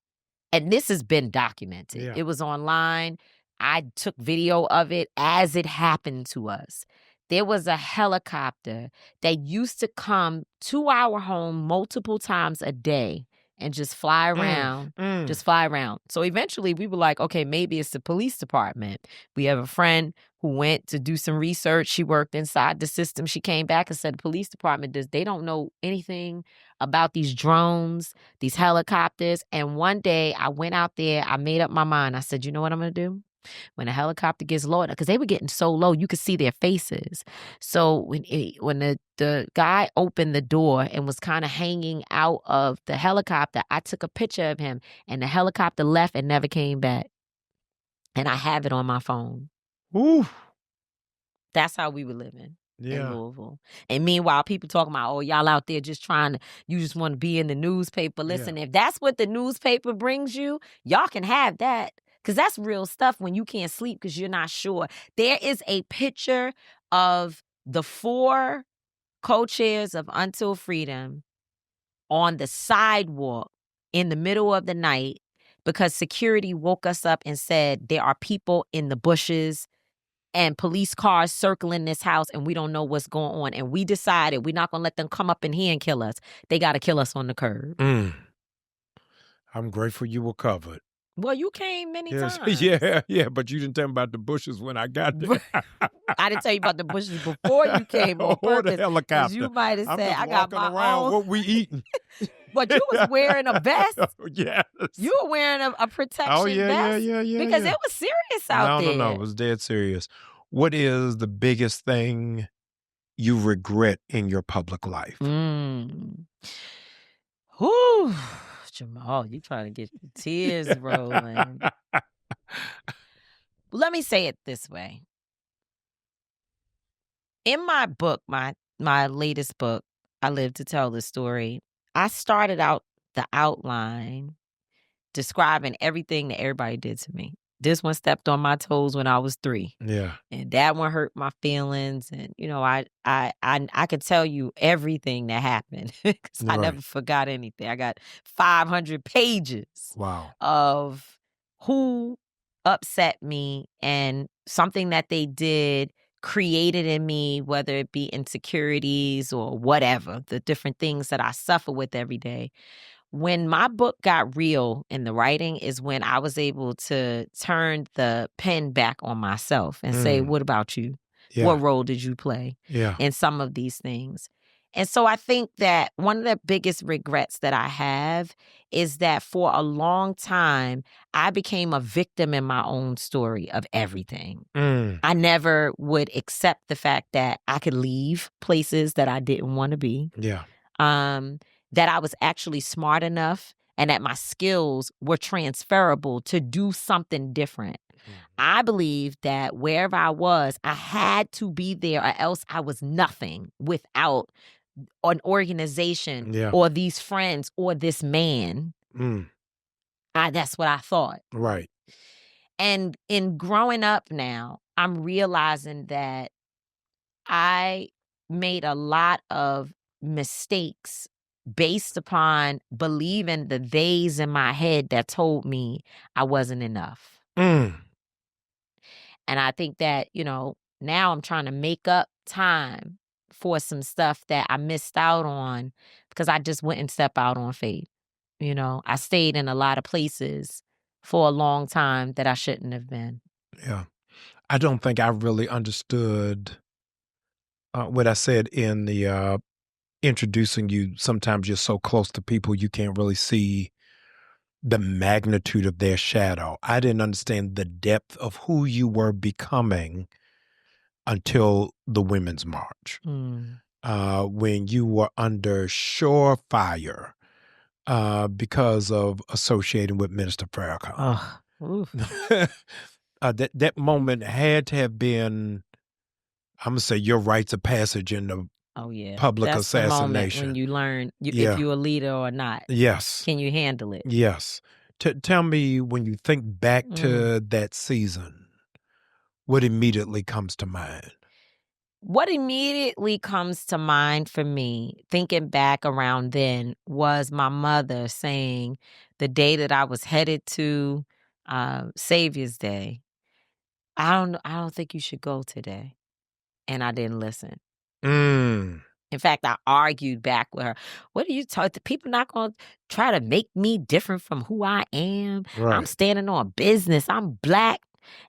Speaker 1: and this has been documented. Yeah. It was online. I took video of it as it happened to us. There was a helicopter that used to come to our home multiple times a day and just fly around, just fly around. So eventually we were like, okay, maybe it's the police department. We have a friend who went to do some research. She worked inside the system. She came back and said, the police department they don't know anything about these drones, these helicopters. And one day I went out there, I made up my mind. I said, you know what I'm going to do? When a helicopter gets low, because they were getting so low, you could see their faces. So when the guy opened the door and was kind of hanging out of the helicopter, I took a picture of him, and the helicopter left and never came back. And I have it on my phone.
Speaker 2: Ooh.
Speaker 1: That's how we were living. In Louisville. And meanwhile, people talking about, y'all out there just you just want to be in the newspaper. Listen, if that's what the newspaper brings you, y'all can have that. Because that's real stuff when you can't sleep because you're not sure. There is a picture of the 4 co-chairs of Until Freedom on the sidewalk in the middle of the night because security woke us up and said there are people in the bushes and police cars circling this house and we don't know what's going on. And we decided we're not going to let them come up in here and kill us. They got to kill us on the curb.
Speaker 2: I'm grateful you were covered.
Speaker 1: Well, you came many times.
Speaker 2: Yeah, but you didn't tell me about the bushes when I got there.
Speaker 1: I didn't tell you about the bushes before you came on purpose.
Speaker 2: The helicopter.
Speaker 1: You might have said, I got my
Speaker 2: around
Speaker 1: own.
Speaker 2: What we eating?
Speaker 1: But you was wearing a vest.
Speaker 2: Yes.
Speaker 1: You were wearing a protection vest.
Speaker 2: Yeah.
Speaker 1: Because it was serious out there.
Speaker 2: No. It was dead serious. What is the biggest thing you regret in your public life?
Speaker 1: Whew. Jamal, you trying to get the tears rolling. Let me say it this way. In my book, my latest book, I Live to Tell the Story, I started out the outline describing everything that everybody did to me. This one stepped on my toes when I was 3.
Speaker 2: Yeah.
Speaker 1: And that one hurt my feelings. And, I could tell you everything that happened because I never forgot anything. I got 500 pages of who upset me and something that they did created in me, whether it be insecurities or whatever, the different things that I suffer with every day. When my book got real in the writing is when I was able to turn the pen back on myself and say, what about you? Yeah. What role did you play in some of these things? And so I think that one of the biggest regrets that I have is that for a long time, I became a victim in my own story of everything. I never would accept the fact that I could leave places that I didn't want to be.
Speaker 2: Yeah.
Speaker 1: That I was actually smart enough and that my skills were transferable to do something different. I believe that wherever I was, I had to be there or else I was nothing without an organization or these friends or this man. That's what I thought.
Speaker 2: Right.
Speaker 1: And in growing up now, I'm realizing that I made a lot of mistakes based upon believing the theys in my head that told me I wasn't enough. And I think that, now I'm trying to make up time for some stuff that I missed out on because I just wouldn't step out on faith. I stayed in a lot of places for a long time that I shouldn't have been.
Speaker 2: Yeah. I don't think I really understood what I said in the introducing you. Sometimes you're so close to people you can't really see the magnitude of their shadow. I didn't understand the depth of who you were becoming until the Women's March, when you were under sure fire because of associating with Minister Farrakhan. That moment had to have been, I'm going to say, your rites of passage in the public
Speaker 1: That's
Speaker 2: assassination.
Speaker 1: The moment when you learn if you're a leader or not.
Speaker 2: Yes.
Speaker 1: Can you handle it?
Speaker 2: Yes. Tell me, when you think back to that season, what immediately comes to mind?
Speaker 1: What immediately comes to mind for me, thinking back around then, was my mother saying the day that I was headed to Savior's Day, I don't think you should go today. And I didn't listen. In fact, I argued back with her. What are you talking? People not going to try to make me different from who I am. Right. I'm standing on business. I'm Black.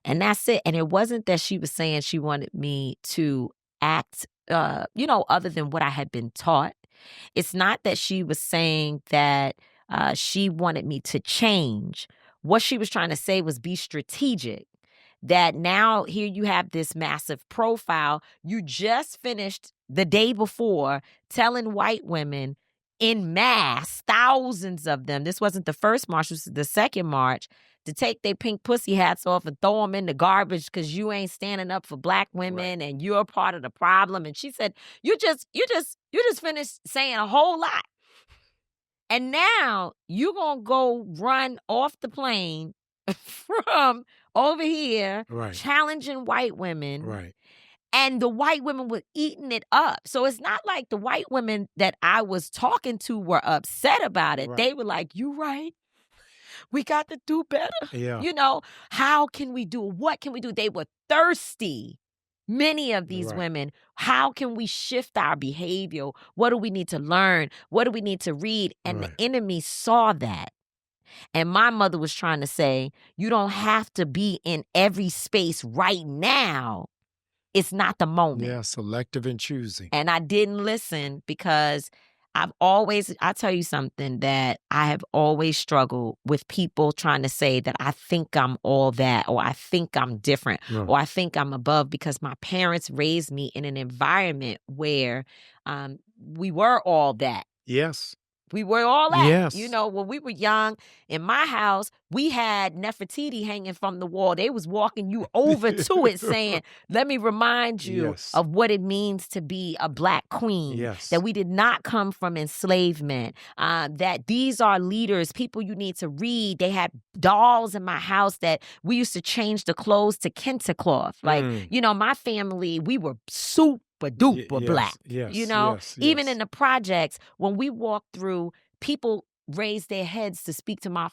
Speaker 1: And that's it. And it wasn't that she was saying she wanted me to act, other than what I had been taught. It's not that she was saying that she wanted me to change. What she was trying to say was be strategic. That now here you have this massive profile. You just finished the day before telling white women in mass, thousands of them, this wasn't the first march, this was the second march, to take their pink pussy hats off and throw them in the garbage because you ain't standing up for Black women and you're a part of the problem. And she said, you just finished saying a whole lot. And now you're going to go run off the plane from over here, challenging white women.
Speaker 2: Right.
Speaker 1: And the white women were eating it up. So it's not like the white women that I was talking to were upset about it.
Speaker 2: Right.
Speaker 1: They were like, you right. We got to do better.
Speaker 2: Yeah.
Speaker 1: You know, how can we do? What can we do? They were thirsty. Many of these women, how can we shift our behavior? What do we need to learn? What do we need to read? And the enemy saw that. And my mother was trying to say, you don't have to be in every space right now. It's not the moment.
Speaker 2: Yeah, selective and choosing.
Speaker 1: And I didn't listen because I tell you something, that I have always struggled with people trying to say that I think I'm all that, or I think I'm different, or I think I'm above, because my parents raised me in an environment where we were all that.
Speaker 2: Yes.
Speaker 1: We were all that.
Speaker 2: Yes.
Speaker 1: You know, when we were young, in my house, we had Nefertiti hanging from the wall. They was walking you over to it saying, let me remind you of what it means to be a Black queen.
Speaker 2: Yes.
Speaker 1: That we did not come from enslavement. That these are leaders, people you need to read. They had dolls in my house that we used to change the clothes to kente cloth. Like, you know, my family, we were super duper Black.
Speaker 2: Yes,
Speaker 1: you know, even in the projects, when we walked through, people raised their heads to speak to my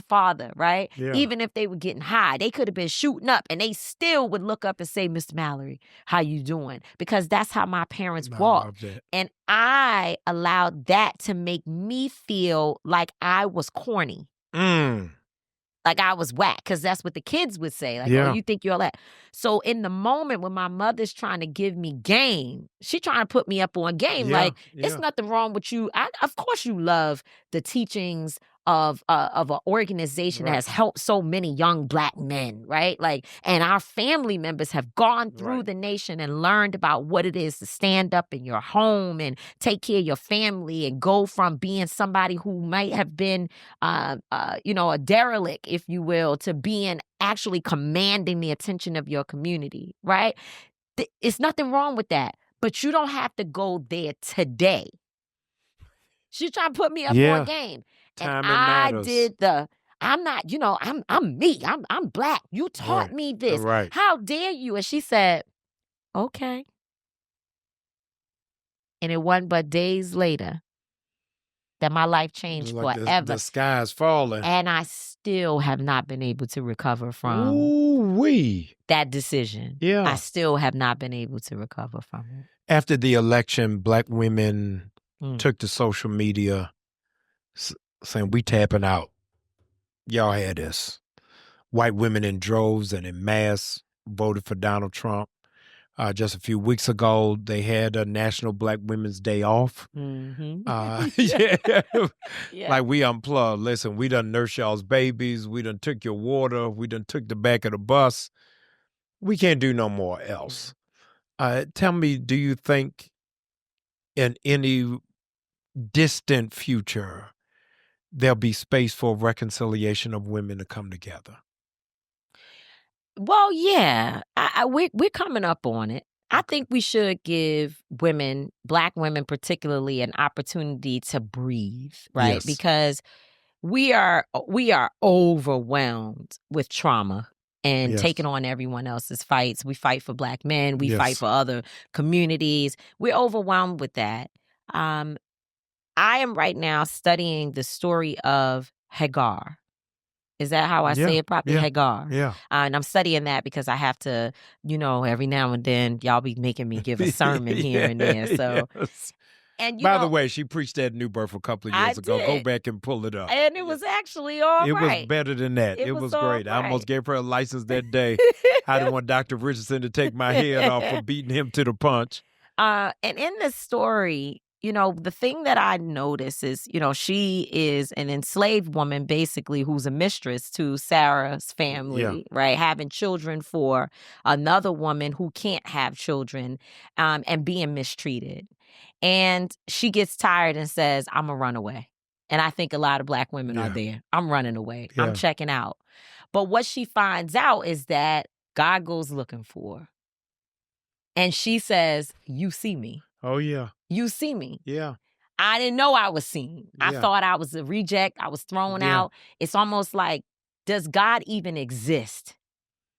Speaker 1: father, right?
Speaker 2: Yeah.
Speaker 1: Even if they were getting high, they could have been shooting up, and they still would look up and say, Mr. Mallory, how you doing? Because that's how my parents walked. And I allowed that to make me feel like I was corny. Like I was whack, because that's what the kids would say. Like, oh, you think you're all that. So in the moment when my mother's trying to give me game, she trying to put me up on game. It's nothing wrong with you. Of course you love the teachings of an organization that has helped so many young Black men, right? Like, and our family members have gone through the nation and learned about what it is to stand up in your home and take care of your family and go from being somebody who might have been, a derelict, if you will, to being actually commanding the attention of your community, right? It's nothing wrong with that, but you don't have to go there today. She's trying to put me up on game.
Speaker 2: Time
Speaker 1: and I did I'm not, I'm me. I'm Black. You taught me this.
Speaker 2: Right.
Speaker 1: How dare you? And she said, okay. And it wasn't but days later that my life changed forever.
Speaker 2: The sky's falling.
Speaker 1: And I still have not been able to recover from that decision.
Speaker 2: Yeah.
Speaker 1: I still have not been able to recover from it.
Speaker 2: After the election, Black women took to social media saying, we tapping out. Y'all had this. White women in droves and in mass voted for Donald Trump. Just a few weeks ago, they had a National Black Women's Day off. Like, we unplugged. Listen, we done nursed y'all's babies. We done took your water. We done took the back of the bus. We can't do no more else. Tell me, do you think in any distant future there'll be space for reconciliation of women to come together?
Speaker 1: Well, yeah, we're coming up on it. I think we should give women, Black women particularly, an opportunity to breathe, right?
Speaker 2: Yes.
Speaker 1: Because we are overwhelmed with trauma and taking on everyone else's fights. We fight for Black men. We fight for other communities. We're overwhelmed with that. I am right now studying the story of Hagar. Is that how I say it properly? Hagar.
Speaker 2: Yeah.
Speaker 1: And I'm studying that because I have to, every now and then, y'all be making me give a sermon here and there. So, and
Speaker 2: by the way, she preached that New Birth a couple of years ago.
Speaker 1: Did.
Speaker 2: Go back and pull it up.
Speaker 1: And it was actually all right.
Speaker 2: It was better than that. It was great. I almost gave her a license that day. I didn't want Dr. Richardson to take my head off for beating him to the punch.
Speaker 1: And in this story, the thing that I notice is, she is an enslaved woman, basically, who's a mistress to Sarah's family, right? Having children for another woman who can't have children, and being mistreated. And she gets tired and says, I'm a runaway. And I think a lot of Black women are there. I'm running away. I'm checking out. But what she finds out is that God goes looking for her. And she says, you see me.
Speaker 2: Oh, yeah.
Speaker 1: You see me.
Speaker 2: Yeah.
Speaker 1: I didn't know I was seen. I thought I was a reject. I was thrown out. It's almost like, does God even exist?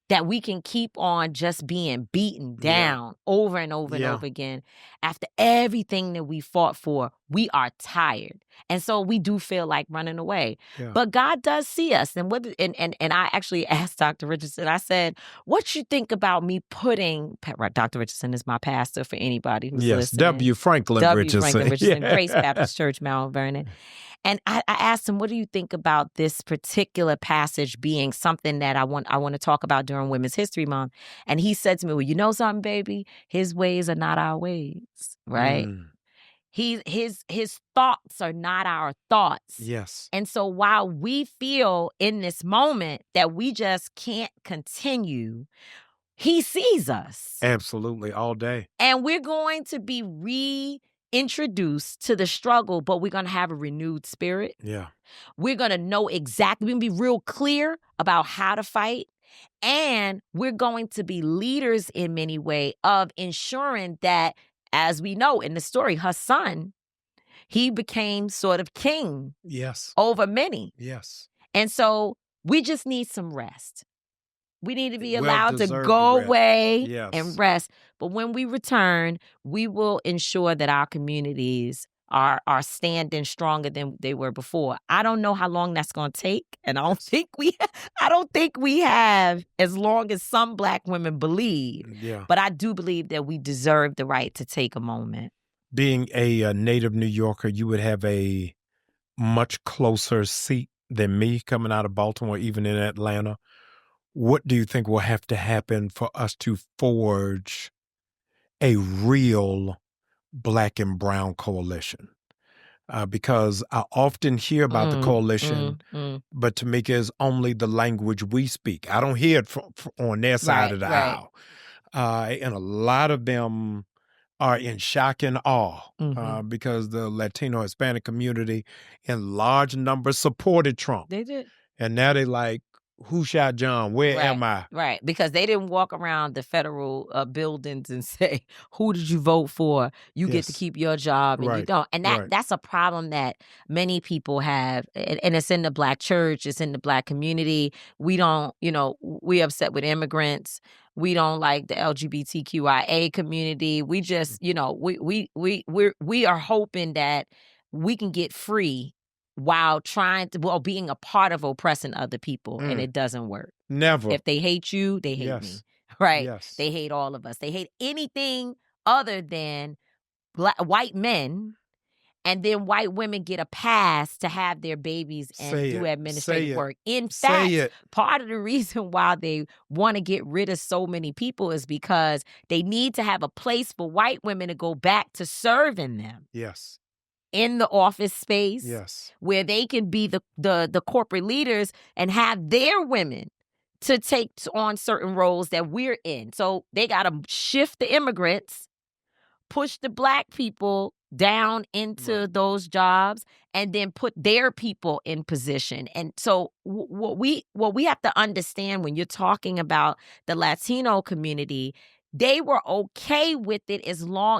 Speaker 1: that we can keep on just being beaten down over and over and over again. After everything that we fought for, we are tired. And so we do feel like running away. Yeah. But God does see us. And I actually asked Dr. Richardson, I said, what you think about me putting, Dr. Richardson is my pastor for anybody who's listening.
Speaker 2: W. Franklin Richardson.
Speaker 1: Grace Baptist Church, Mount Vernon. And I asked him, what do you think about this particular passage being something that I want to talk about during Women's History Month? And he said to me, well, you know something, baby? His ways are not our ways, right? His thoughts are not our thoughts.
Speaker 2: Yes.
Speaker 1: And so while we feel in this moment that we just can't continue, he sees us.
Speaker 2: Absolutely, all day.
Speaker 1: And we're going to be reintroduced to the struggle, but we're going to have a renewed spirit.
Speaker 2: Yeah.
Speaker 1: We're going to know exactly, we're going to be real clear about how to fight. And we're going to be leaders in many ways of ensuring that, as we know in the story, her son, he became sort of king.
Speaker 2: Yes.
Speaker 1: Over many.
Speaker 2: Yes.
Speaker 1: And so we just need some rest. We need to be allowed to go away and rest. But when we return, we will ensure that our communities are standing stronger than they were before. I don't know how long that's going to take, and I don't think we have as long as some Black women believe.
Speaker 2: Yeah.
Speaker 1: But I do believe that we deserve the right to take a moment.
Speaker 2: Being a native New Yorker, you would have a much closer seat than me coming out of Baltimore, even in Atlanta. What do you think will have to happen for us to forge a real Black and brown coalition? Because I often hear about the coalition, but Tamika is only the language we speak. I don't hear it on their side of the aisle. And a lot of them are in shock and awe because the Latino Hispanic community in large numbers supported Trump.
Speaker 1: They did.
Speaker 2: And now they like, who shot John? Where am I?
Speaker 1: Right, because they didn't walk around the federal buildings and say, who did you vote for? You get to keep your job and you don't. And that's a problem that many people have. And it's in the Black church. It's in the Black community. We don't, we upset with immigrants. We don't like the LGBTQIA community. We just, we are hoping that we can get free while being a part of oppressing other people, and it doesn't work.
Speaker 2: Never.
Speaker 1: If they hate you, they hate me, right? Yes. They hate all of us. They hate anything other than white men, and then white women get a pass to have their babies and do administrative work. In fact, part of the reason why they want to get rid of so many people is because they need to have a place for white women to go back to serving them.
Speaker 2: Yes.
Speaker 1: In the office space, where they can be the corporate leaders and have their women to take on certain roles that we're in. So they got to shift the immigrants, push the Black people down into those jobs, and then put their people in position. And so what we have to understand when you're talking about the Latino community, they were okay with it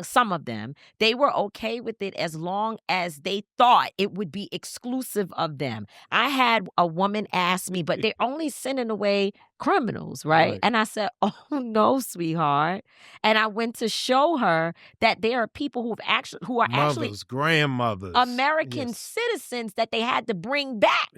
Speaker 1: some of them, they were okay with it as long as they thought it would be exclusive of them. I had a woman ask me, but they're only sending away criminals, right? And I said, oh no, sweetheart. And I went to show her that there are people who are actually
Speaker 2: grandmothers,
Speaker 1: American citizens that they had to bring back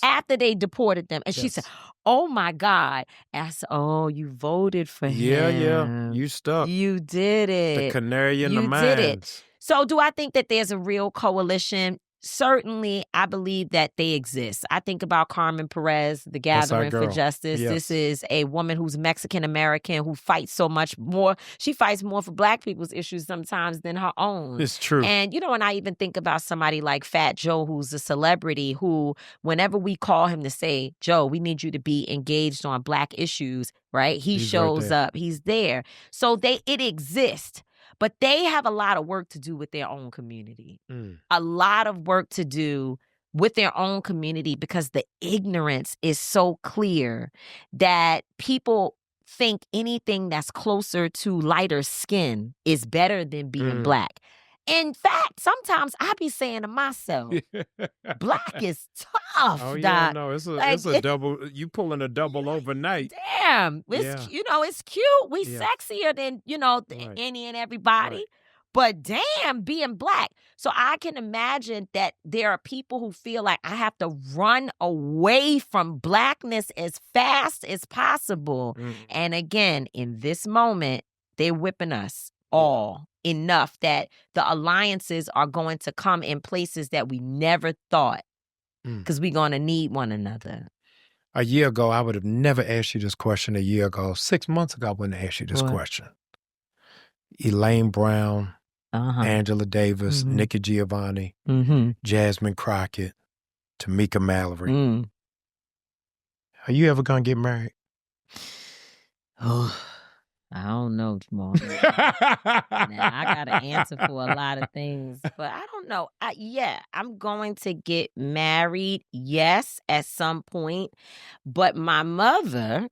Speaker 1: after they deported them. And she said, oh my God. And I said, oh, you voted for him.
Speaker 2: Yeah. You stuck.
Speaker 1: You did it.
Speaker 2: The canary in the mines.
Speaker 1: You did it. So do I think that there's a real coalition? Certainly, I believe that they exist. I think about Carmen Perez, the Gathering for Justice. Yes. This is a woman who's Mexican-American who fights so much more. She fights more for Black people's issues sometimes than her own.
Speaker 2: It's true.
Speaker 1: And, and I even think about somebody like Fat Joe, who's a celebrity who, whenever we call him to say, Joe, we need you to be engaged on Black issues, right? He shows up. He's there. So it exists. But they have a lot of work to do with their own community. A lot of work to do with their own community because the ignorance is so clear that people think anything that's closer to lighter skin is better than being Black. In fact, sometimes I be saying to myself, Black is tough,
Speaker 2: Oh, yeah,
Speaker 1: Doc.
Speaker 2: no, it's
Speaker 1: Like,
Speaker 2: a double. You pulling a double overnight.
Speaker 1: damn,
Speaker 2: Yeah.
Speaker 1: it's cute. We
Speaker 2: Yeah.
Speaker 1: sexier than,
Speaker 2: Right.
Speaker 1: any and everybody.
Speaker 2: Right.
Speaker 1: But damn, being Black. So I can imagine that there are people who feel like I have to run away from Blackness as fast as possible. And again, in this moment, they're whipping us all enough that the alliances are going to come in places that we never thought, because we're going to need one another.
Speaker 2: A year ago, I would have never asked you this question. A year ago, 6 months ago, I wouldn't have asked you this question. Elaine Brown, Angela Davis, Nikki Giovanni, Jasmine Crockett, Tamika Mallory. Are you ever going to get married?
Speaker 1: Oh, I don't know, Jamal. Now, I got an answer for a lot of things, but I don't know. I'm going to get married, yes, at some point. But my mother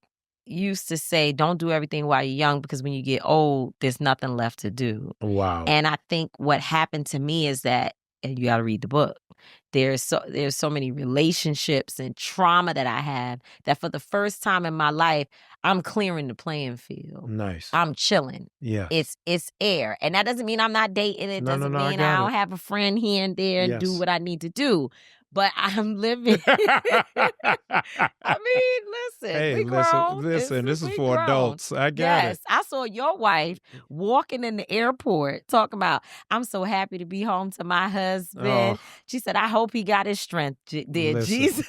Speaker 1: used to say, don't do everything while you're young, because when you get old, there's nothing left to do.
Speaker 2: Wow.
Speaker 1: And I think what happened to me is that, and you got to read the book, there's so many relationships and trauma that I have that for the first time in my life, I'm clearing the playing field.
Speaker 2: Nice.
Speaker 1: I'm chilling.
Speaker 2: Yeah.
Speaker 1: It's air. And that doesn't mean I'm not dating. It doesn't mean I don't have a friend here and there and do what I need to do. But I'm living. I mean, listen.
Speaker 2: Hey,
Speaker 1: we grown.
Speaker 2: listen. This is for adults. I get it.
Speaker 1: Yes, I saw your wife walking in the airport talking about, I'm so happy to be home to my husband.
Speaker 2: Oh.
Speaker 1: She said, I hope he got his strength, Jesus.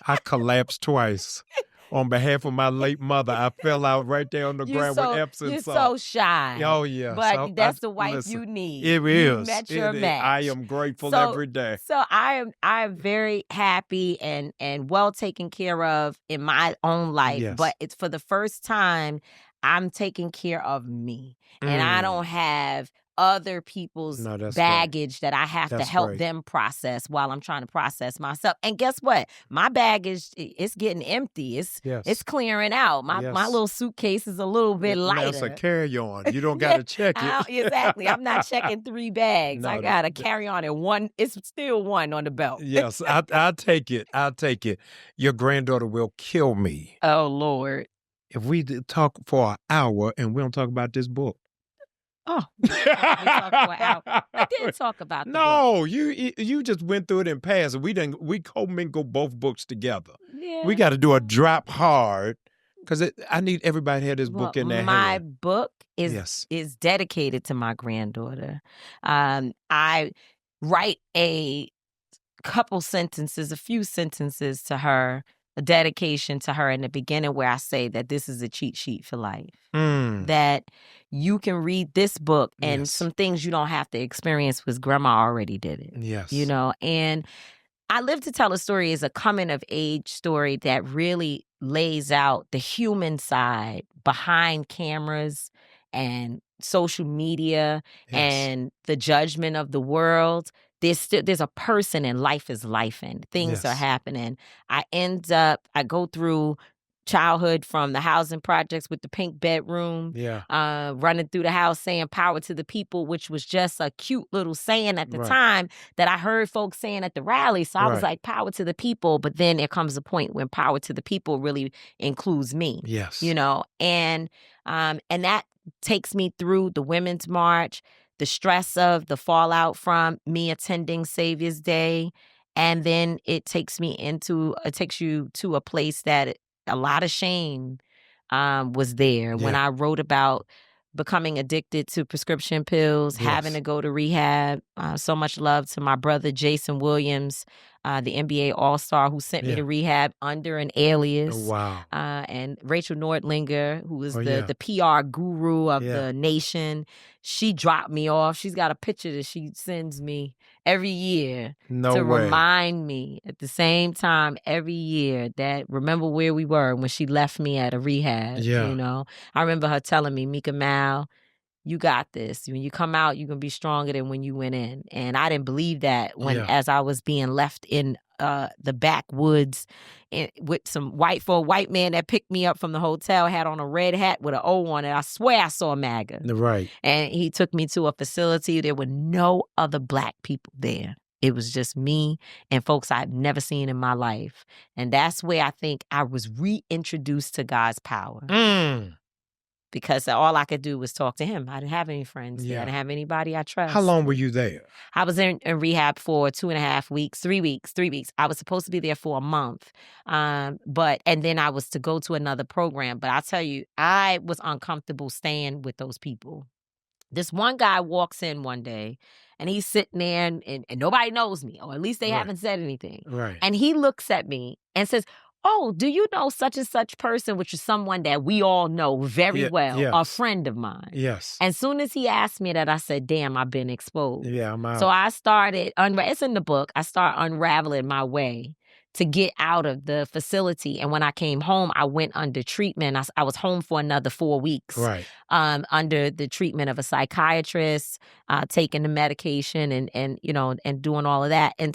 Speaker 2: I collapsed twice. On behalf of my late mother, I fell out right there on the ground with Epsom
Speaker 1: You're
Speaker 2: salt.
Speaker 1: so shy.
Speaker 2: Oh, yeah.
Speaker 1: But
Speaker 2: So
Speaker 1: that's the wife you need.
Speaker 2: It is.
Speaker 1: You met your match.
Speaker 2: I am grateful every day.
Speaker 1: So I am very happy and well taken care of in my own life.
Speaker 2: Yes.
Speaker 1: But it's for the first time I'm taking care of me. And I don't have other people's baggage that I have to help them process while I'm trying to process myself. And guess what? My baggage, it's getting empty. It's clearing out. My little suitcase is a little bit lighter.
Speaker 2: That's a carry-on. You don't got to check it.
Speaker 1: Exactly. I'm not checking 3 bags. I got to carry on in one. It's still one on the belt.
Speaker 2: Yes, I'll take it. I'll take it. Your granddaughter will kill me.
Speaker 1: Oh, Lord.
Speaker 2: If we talk for an hour and we don't talk about this book.
Speaker 1: Oh, we talked for an hour. I didn't talk about the book.
Speaker 2: You just went through it in past. We commingle both books together.
Speaker 1: Yeah.
Speaker 2: We got to do a drop hard because I need everybody to have this book in their hand.
Speaker 1: My book is dedicated to my granddaughter. I write a few sentences to her, a dedication to her in the beginning where I say that this is a cheat sheet for life. That you can read this book and some things you don't have to experience because grandma already did it.
Speaker 2: Yes.
Speaker 1: And I Live to Tell a Story is a coming of age story that really lays out the human side behind cameras and social media and the judgment of the world. There's a person and life is life and things are happening. I go through childhood from the housing projects with the pink bedroom, running through the house saying power to the people, which was just a cute little saying at the time that I heard folks saying at the rally. So I was like, power to the people. But then there comes a point when power to the people really includes me.
Speaker 2: Yes.
Speaker 1: And that takes me through the Women's March, the stress of the fallout from me attending Savior's Day. And then it takes you to a place that a lot of shame was there when I wrote about becoming addicted to prescription pills, having to go to rehab. So much love to my brother, Jason Williams, the NBA All-Star who sent me to rehab under an alias.
Speaker 2: Oh, wow.
Speaker 1: And Rachel Nordlinger, who is the PR guru of the nation. She dropped me off. She's got a picture that she sends me every year remind me at the same time every year that remember where we were when she left me at a rehab. I remember her telling me, Mika Mal, you got this. When you come out, you're going to be stronger than when you went in. And I didn't believe that as I was being left in the backwoods with some white man that picked me up from the hotel, had on a red hat with an O on it. I swear I saw MAGA.
Speaker 2: Right.
Speaker 1: And he took me to a facility. There were no other Black people there. It was just me and folks I've never seen in my life. And that's where I think I was reintroduced to God's power. Because all I could do was talk to him. I didn't have any friends there. I didn't have anybody I trust.
Speaker 2: How long were you there?
Speaker 1: I was in rehab for 2.5 weeks, 3 weeks. I was supposed to be there for a month. And then I was to go to another program. But I tell you, I was uncomfortable staying with those people. This one guy walks in one day and he's sitting there and nobody knows me, or at least they haven't said anything.
Speaker 2: Right.
Speaker 1: And he looks at me and says, "Oh, do you know such and such person," which is someone that we all know very well, a friend of mine.
Speaker 2: Yes.
Speaker 1: And soon as he asked me that, I said, "Damn, I've been exposed."
Speaker 2: Yeah, I'm out.
Speaker 1: So I started, it's in the book, I start unraveling my way to get out of the facility. And when I came home, I went under treatment. I was home for another 4 weeks.
Speaker 2: Right.
Speaker 1: Under the treatment of a psychiatrist, taking the medication and doing all of that. And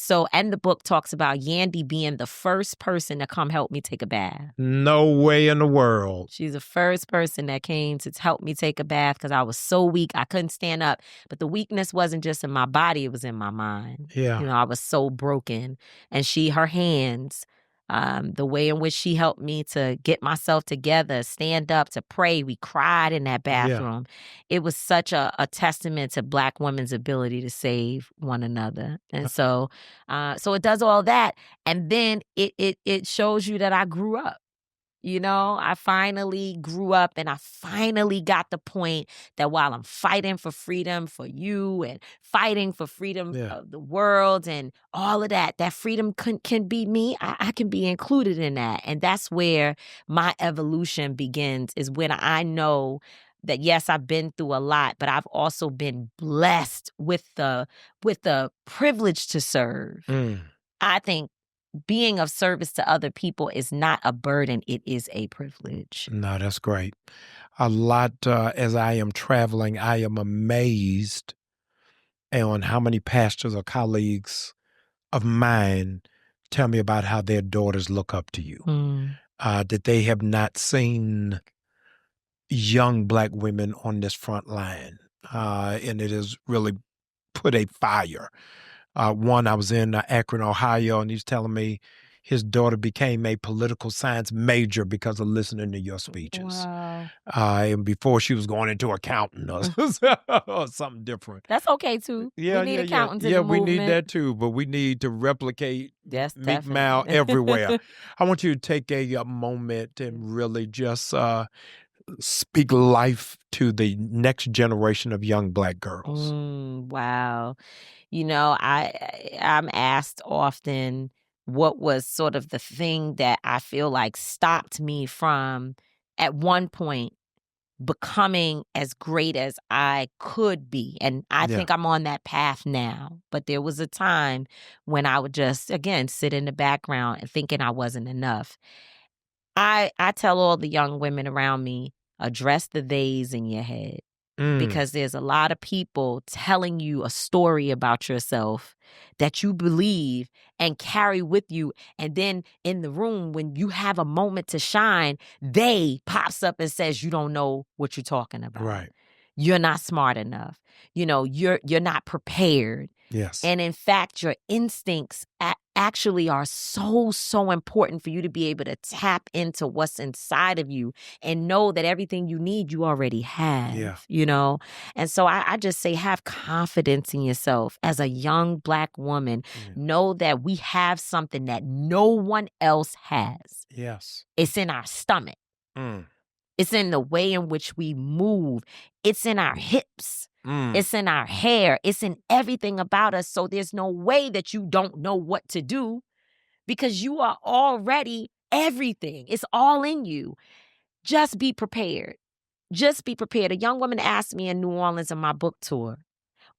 Speaker 1: the book talks about Yandy being the first person to come help me take a bath.
Speaker 2: No way in the world.
Speaker 1: She's the first person that came to help me take a bath because I was so weak. I couldn't stand up. But the weakness wasn't just in my body, it was in my mind.
Speaker 2: Yeah.
Speaker 1: I was so broken. And her hands, the way in which she helped me to get myself together, stand up, to pray. We cried in that bathroom. Yeah. It was such a testament to Black women's ability to save one another. And so it does all that. And then it shows you that I grew up. I finally grew up and I finally got the point that while I'm fighting for freedom for you and fighting for freedom of the world and all of that freedom can be me. I can be included in that. And that's where my evolution begins, is when I know that, yes, I've been through a lot, but I've also been blessed with the privilege to serve. I think being of service to other people is not a burden. It is a privilege.
Speaker 2: No, that's great. A lot, as I am traveling, I am amazed on how many pastors or colleagues of mine tell me about how their daughters look up to you, that they have not seen young Black women on this front line. And it has really put a fire. One, I was in Akron, Ohio, and he's telling me his daughter became a political science major because of listening to your speeches.
Speaker 1: Wow.
Speaker 2: And before she was going into accounting or something different.
Speaker 1: That's okay, too.
Speaker 2: Yeah,
Speaker 1: we need accountants in the
Speaker 2: we
Speaker 1: movement.
Speaker 2: need that, too. But we need to replicate
Speaker 1: Meek
Speaker 2: Mal everywhere. I want you to take a moment and really just speak life to the next generation of young Black girls.
Speaker 1: Wow. I'm asked often what was sort of the thing that I feel like stopped me from, at one point, becoming as great as I could be. And I think I'm on that path now. But there was a time when I would just, again, sit in the background and thinking I wasn't enough. I tell all the young women around me, address the theys in your head. Because there's a lot of people telling you a story about yourself that you believe and carry with you. And then in the room, when you have a moment to shine, they pops up and says, you don't know what you're talking about.
Speaker 2: Right.
Speaker 1: You're not smart enough. You're not prepared.
Speaker 2: Yes.
Speaker 1: And in fact, your instincts actually are so important for you to be able to tap into what's inside of you and know that everything you need, you already have, And so I just say, have confidence in yourself as a young Black woman. Know that we have something that no one else has.
Speaker 2: Yes.
Speaker 1: It's in our stomach. It's in the way in which we move. It's in our hips. It's in our hair. It's in everything about us. So there's no way that you don't know what to do, because you are already everything. It's all in you. Just be prepared. Just be prepared. A young woman asked me in New Orleans on my book tour,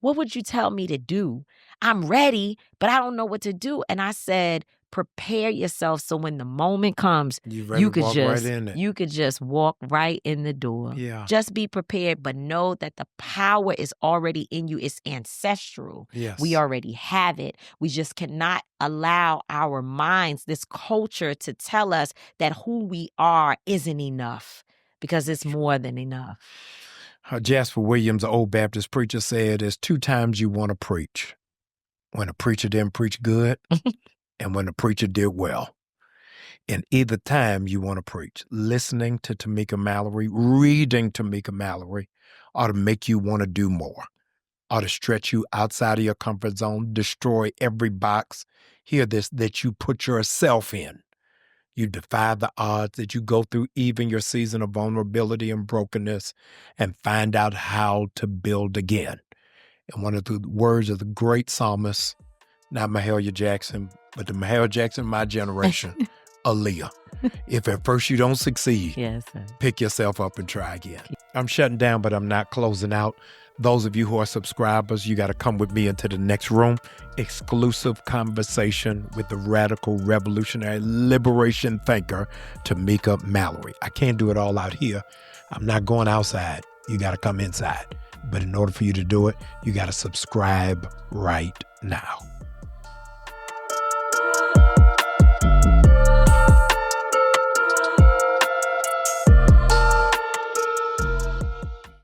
Speaker 1: what would you tell me to do? I'm ready, but I don't know what to do. And I said, prepare yourself so when the moment comes, you could just walk right in the door.
Speaker 2: Yeah.
Speaker 1: Just be prepared, but know that the power is already in you. It's ancestral.
Speaker 2: Yes.
Speaker 1: We already have it. We just cannot allow our minds, this culture, to tell us that who we are isn't enough, because it's more than enough.
Speaker 2: Jasper Williams, an old Baptist preacher, said, there's 2 times you want to preach. When a preacher didn't preach good and when a preacher did well. And either time you want to preach. Listening to Tamika Mallory, reading Tamika Mallory ought to make you want to do more. Ought to stretch you outside of your comfort zone, destroy every box, hear this, that you put yourself in. You defy the odds, that you go through even your season of vulnerability and brokenness and find out how to build again. And one of the words of the great psalmist, not Mahalia Jackson, but the Mahalia Jackson of my generation, Aaliyah. If at first you don't succeed, pick yourself up and try again. I'm shutting down, but I'm not closing out. Those of you who are subscribers, you got to come with me into the next room. Exclusive conversation with the radical, revolutionary, liberation thinker, Tamika Mallory. I can't do it all out here. I'm not going outside. You got to come inside. But in order for you to do it, you got to subscribe right now.